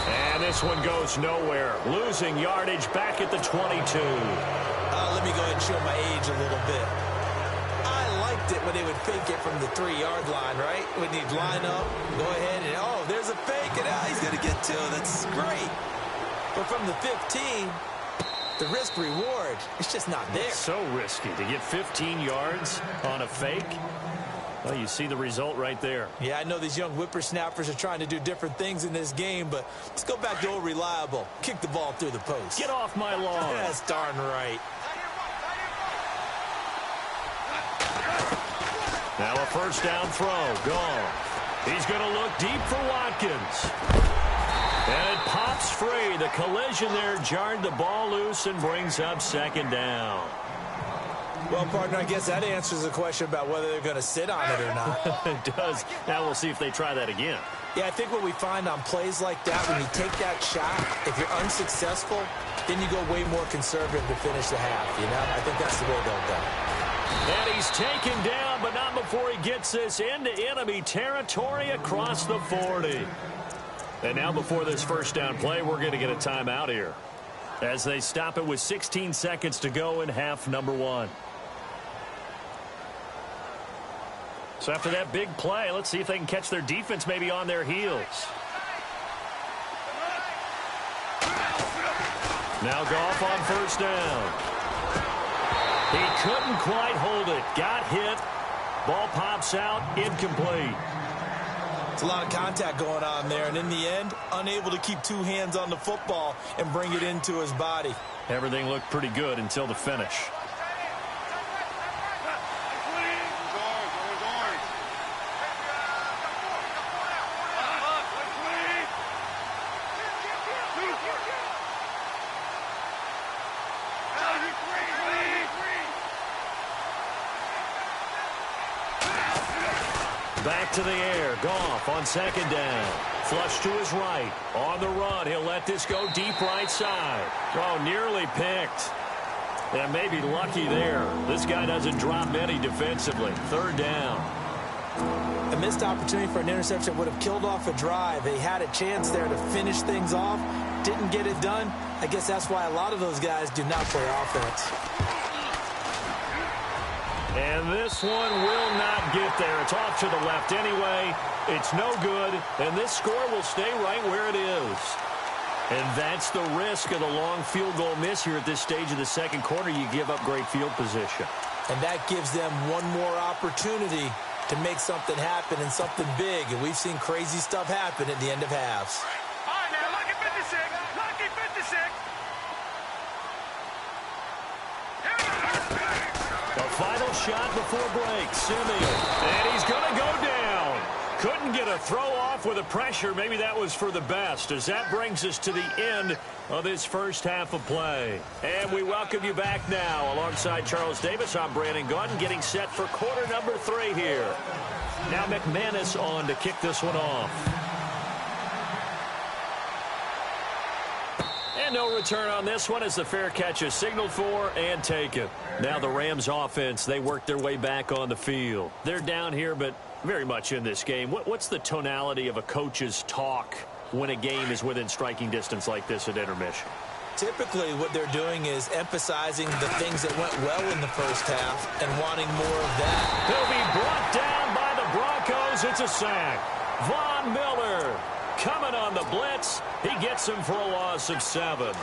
And this one goes nowhere. Losing yardage back at the 22.
Let me go ahead and show my age a little bit. I liked it when they would fake it from the 3-yard line, right? When he'd line up, go ahead and, oh, there's a fake, and he's going to get 2. That's great. But from the 15, the risk-reward, it's just not there.
It's so risky to get 15 yards on a fake. Well, you see the result right there.
Yeah, I know these young whippersnappers are trying to do different things in this game, but let's go back to old reliable. Kick the ball through the post.
Get off my lawn.
That's darn right.
Now a first down throw. Gone. He's going to look deep for Watkins. And it pops free. The collision there jarred the ball loose and brings up second down.
Well, partner, I guess that answers the question about whether they're going to sit on it or not.
It does. Now we'll see if they try that again.
Yeah, I think what we find on plays like that, when you take that shot, if you're unsuccessful, then you go way more conservative to finish the half, you know? I think that's the way they'll go.
And he's taken down, but not before he gets this into enemy territory across the 40. And now before this first down play, we're going to get a timeout here as they stop it with 16 seconds to go in half number 1. So after that big play, let's see if they can catch their defense maybe on their heels. Now Goff on first down. He couldn't quite hold it. Got hit. Ball pops out. Incomplete.
It's a lot of contact going on there, and in the end, unable to keep 2 hands on the football and bring it into his body.
Everything looked pretty good until the finish. Back to the air. Goff on second down. Flush to his right. On the run. He'll let this go deep right side. Oh, nearly picked. And maybe lucky there. This guy doesn't drop many defensively. Third down.
A missed opportunity for an interception would have killed off a drive. They had a chance there to finish things off. Didn't get it done. I guess that's why a lot of those guys do not play offense.
And this one will not get there. It's off to the left anyway. It's no good. And this score will stay right where it is. And that's the risk of the long field goal miss here at this stage of the second quarter. You give up great field position.
And that gives them one more opportunity to make something happen and something big. And we've seen crazy stuff happen at the end of halves.
All right, now, lucky 56. Lucky 56.
The final shot before break. Simeon. And he's going to go down. Couldn't get a throw off with the pressure. Maybe that was for the best, as that brings us to the end of this first half of play. And we welcome you back now. Alongside Charles Davis, I'm Brandon Gordon, getting set for quarter number 3 here. Now McManus on to kick this one off. And no return on this one as the fair catch is signaled for and taken. Now the Rams offense, they work their way back on the field. They're down here, but very much in this game. What's the tonality of a coach's talk when a game is within striking distance like this at intermission?
Typically, what they're doing is emphasizing the things that went well in the first half and wanting more of that.
He'll be brought down by the Broncos. It's a sack. Von Miller coming on the blitz. He gets him for a loss of 7.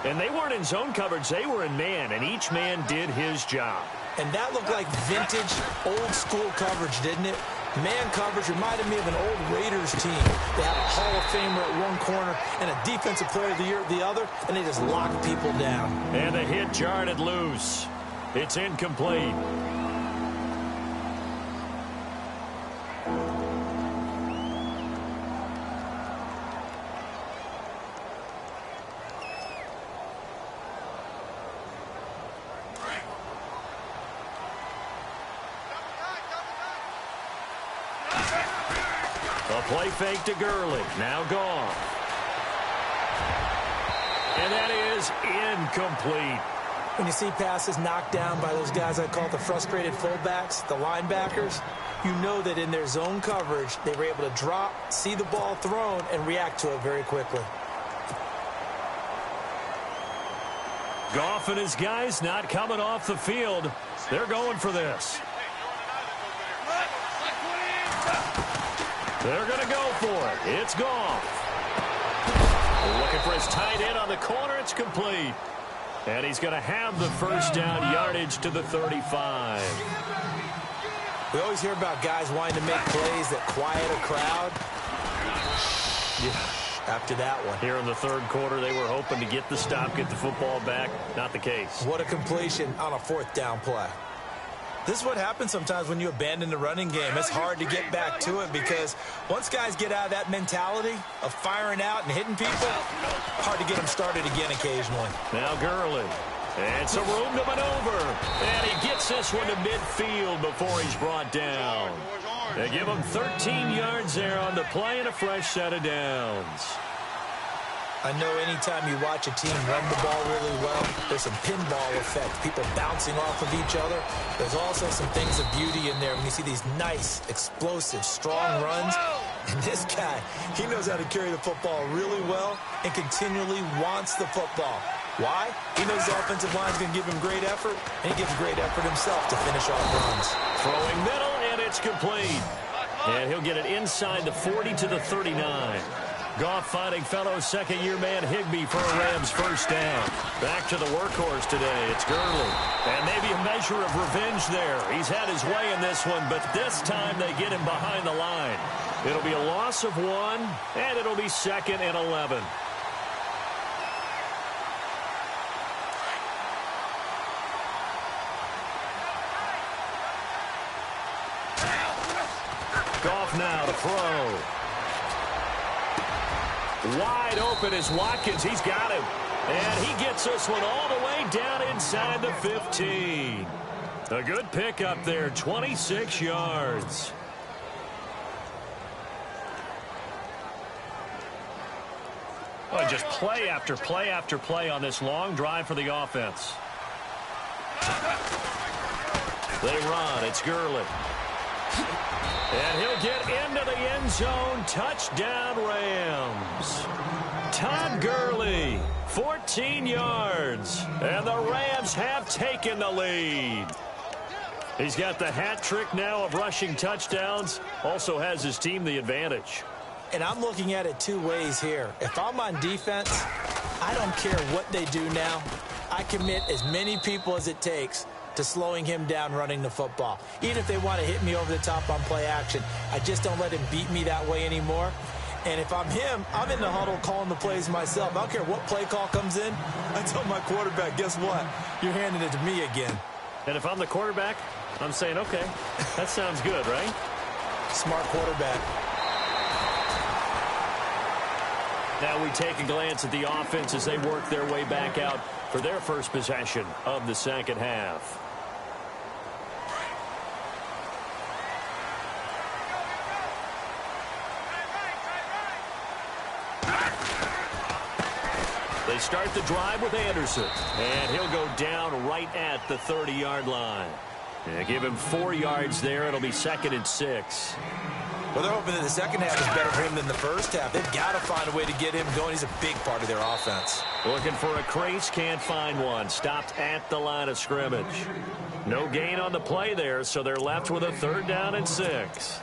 And they weren't in zone coverage. They were in man, and each man did his job.
And that looked like vintage, old-school coverage, didn't it? Man coverage reminded me of an old Raiders team. They had a Hall of Famer at one corner and a Defensive Player of the Year at the other, and they just locked people down.
And the hit jarred it loose. It's incomplete. A play fake to Gurley. Now gone. And that is incomplete.
When you see passes knocked down by those guys I call the frustrated fullbacks, the linebackers, you know that in their zone coverage, they were able to drop, see the ball thrown, and react to it very quickly.
Goff and his guys not coming off the field. They're going for this. They're going to go for it. It's Goff. Looking for his tight end on the corner. It's complete. And he's going to have the first down yardage to the 35.
We always hear about guys wanting to make plays that quiet a crowd. Yeah, after that one.
Here in the third quarter, they were hoping to get the stop, get the football back. Not the case.
What a completion on a fourth down play. This is what happens sometimes when you abandon the running game. It's hard to get back to it because once guys get out of that mentality of firing out and hitting people, hard to get them started again occasionally.
Now Gurley. And some room to maneuver. And he gets this one to midfield before he's brought down. They give him 13 yards there on the play and a fresh set of downs.
I know anytime you watch a team run the ball really well, there's some pinball effect, people bouncing off of each other. There's also some things of beauty in there when you see these nice, explosive, strong runs. And this guy, he knows how to carry the football really well and continually wants the football. Why? He knows the offensive line is going to give him great effort, and he gives great effort himself to finish off runs.
Throwing middle, and it's complete. And he'll get it inside the 40 to the 39. Goff finding fellow second-year man Higbee for a Rams first down. Back to the workhorse today. It's Gurley. And maybe a measure of revenge there. He's had his way in this one, but this time they get him behind the line. It'll be a loss of 1, and it'll be 2nd and 11. Goff now to throw. Wide open is Watkins. He's got him. And he gets this one all the way down inside the 15. A good pickup there, 26 yards. Oh, just play after play after play on this long drive for the offense. They run. It's Gurley. And he'll get into the end zone. Touchdown, Rams. Todd Gurley, 14 yards. And the Rams have taken the lead. He's got the hat trick now of rushing touchdowns. Also has his team the advantage.
And I'm looking at it two ways here. If I'm on defense, I don't care what they do now. I commit as many people as it takes to slowing him down running the football. Even if they want to hit me over the top on play action, I just don't let him beat me that way anymore. And if I'm him, I'm in the huddle calling the plays myself. I don't care what play call comes in. I tell my quarterback, guess what? You're handing it to me again.
And if I'm the quarterback, I'm saying, okay, that sounds good, right?
Smart quarterback.
Now we take a glance at the offense as they work their way back out for their first possession of the second half. They start the drive with Anderson, and he'll go down right at the 30-yard line. And give him 4 yards there. It'll be 2nd and 6.
Well, they're hoping that the second half is better for him than the first half. They've got to find a way to get him going. He's a big part of their offense.
Looking for a crease, can't find one. Stopped at the line of scrimmage. No gain on the play there, so they're left with a 3rd down and 6.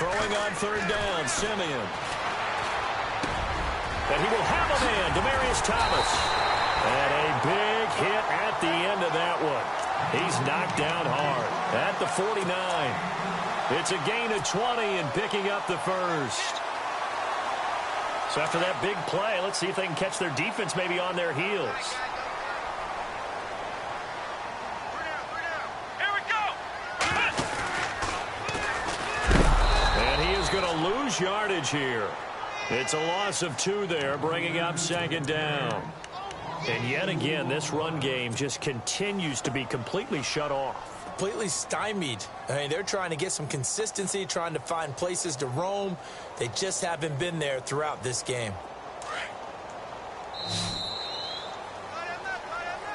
Throwing on third down, Simeon. And he will have a man, Demaryius Thomas. And a big hit at the end of that one. He's knocked down hard at the 49. It's a gain of 20 and picking up the first. So after that big play, let's see if they can catch their defense maybe on their heels.
Here we go.
And he is going to lose yardage here. It's a loss of 2 there, bringing up second down. And yet again, this run game just continues to be completely shut off.
Completely stymied. I mean, they're trying to get some consistency, trying to find places to roam. They just haven't been there throughout this game.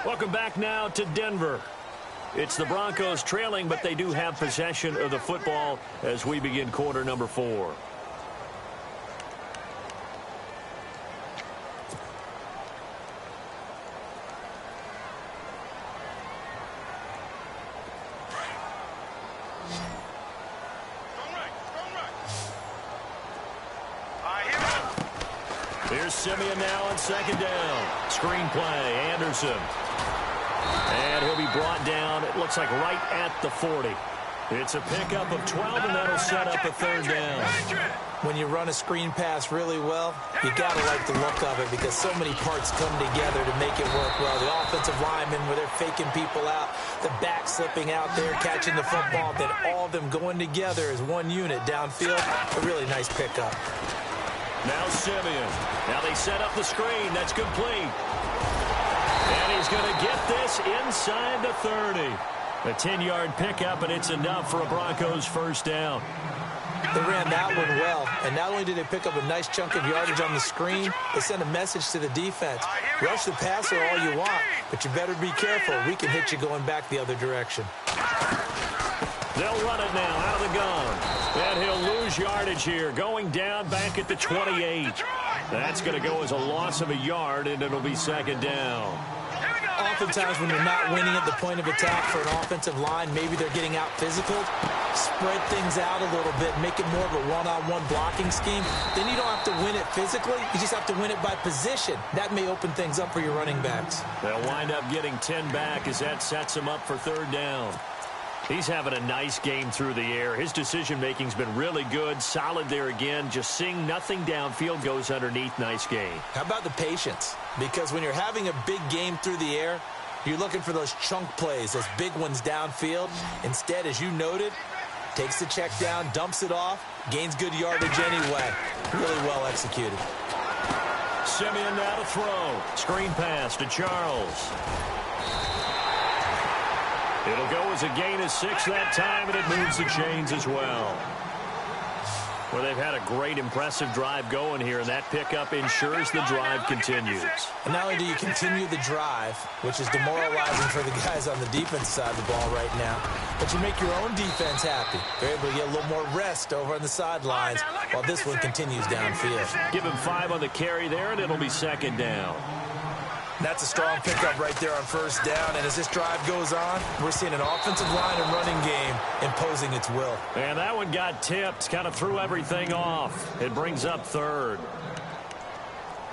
Welcome back now to Denver. It's the Broncos trailing, but they do have possession of the football as we begin quarter number 4. Here's Simeon now on second down. Screen play, Anderson. And he'll be brought down, it looks like right at the 40. It's a pickup of 12, and that'll set up a third down.
When you run a screen pass really well, you got to like the look of it because so many parts come together to make it work well. The offensive linemen, where they're faking people out, the back slipping out there, catching the football, then all of them going together as one unit downfield. A really nice pickup.
Now Simeon. Now they set up the screen. That's complete. And he's going to get this inside the 30. A 10-yard pickup, and it's enough for a Broncos first down.
They ran that one well, and not only did they pick up a nice chunk of yardage on the screen, they sent a message to the defense. Rush the passer all you want, but you better be careful. We can hit you going back the other direction.
They'll run it now out of the gun. And he'll lose yardage here, going down back at the 28. That's going to go as a loss of a yard, and it'll be second down.
Oftentimes when you're not winning at the point of attack for an offensive line, maybe they're getting out physical, spread things out a little bit, make it more of a one-on-one blocking scheme. Then you don't have to win it physically. You just have to win it by position. That may open things up for your running backs.
They'll wind up getting 10 back as that sets them up for third down. He's having a nice game through the air. His decision-making's been really good, solid there again. Just seeing nothing downfield goes underneath. Nice game.
How about the patience? Because when you're having a big game through the air, you're looking for those chunk plays, those big ones downfield. Instead, as you noted, takes the check down, dumps it off, gains good yardage anyway. Really well executed.
Simeon now to throw. Screen pass to Charles. It'll go as a gain of 6 that time, and it moves the chains as well. Well, they've had a great, impressive drive going here, and that pickup ensures the drive continues.
And not only do you continue the drive, which is demoralizing for the guys on the defense side of the ball right now, but you make your own defense happy. They're able to get a little more rest over on the sidelines while this one continues downfield.
Give him 5 on the carry there, and it'll be second down.
That's a strong pickup right there on first down. And as this drive goes on, we're seeing an offensive line and running game imposing its will.
And that one got tipped, kind of threw everything off. It brings up third.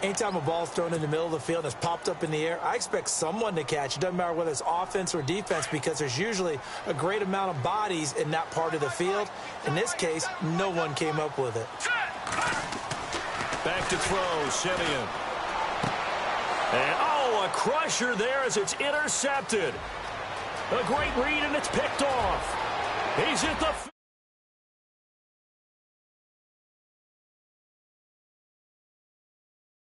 Anytime a ball's thrown in the middle of the field and it's popped up in the air, I expect someone to catch. It doesn't matter whether it's offense or defense because there's usually a great amount of bodies in that part of the field. In this case, no one came up with it.
Back to throw, Simeon. And, a crusher there as it's intercepted. A great read, and it's picked off. He's at the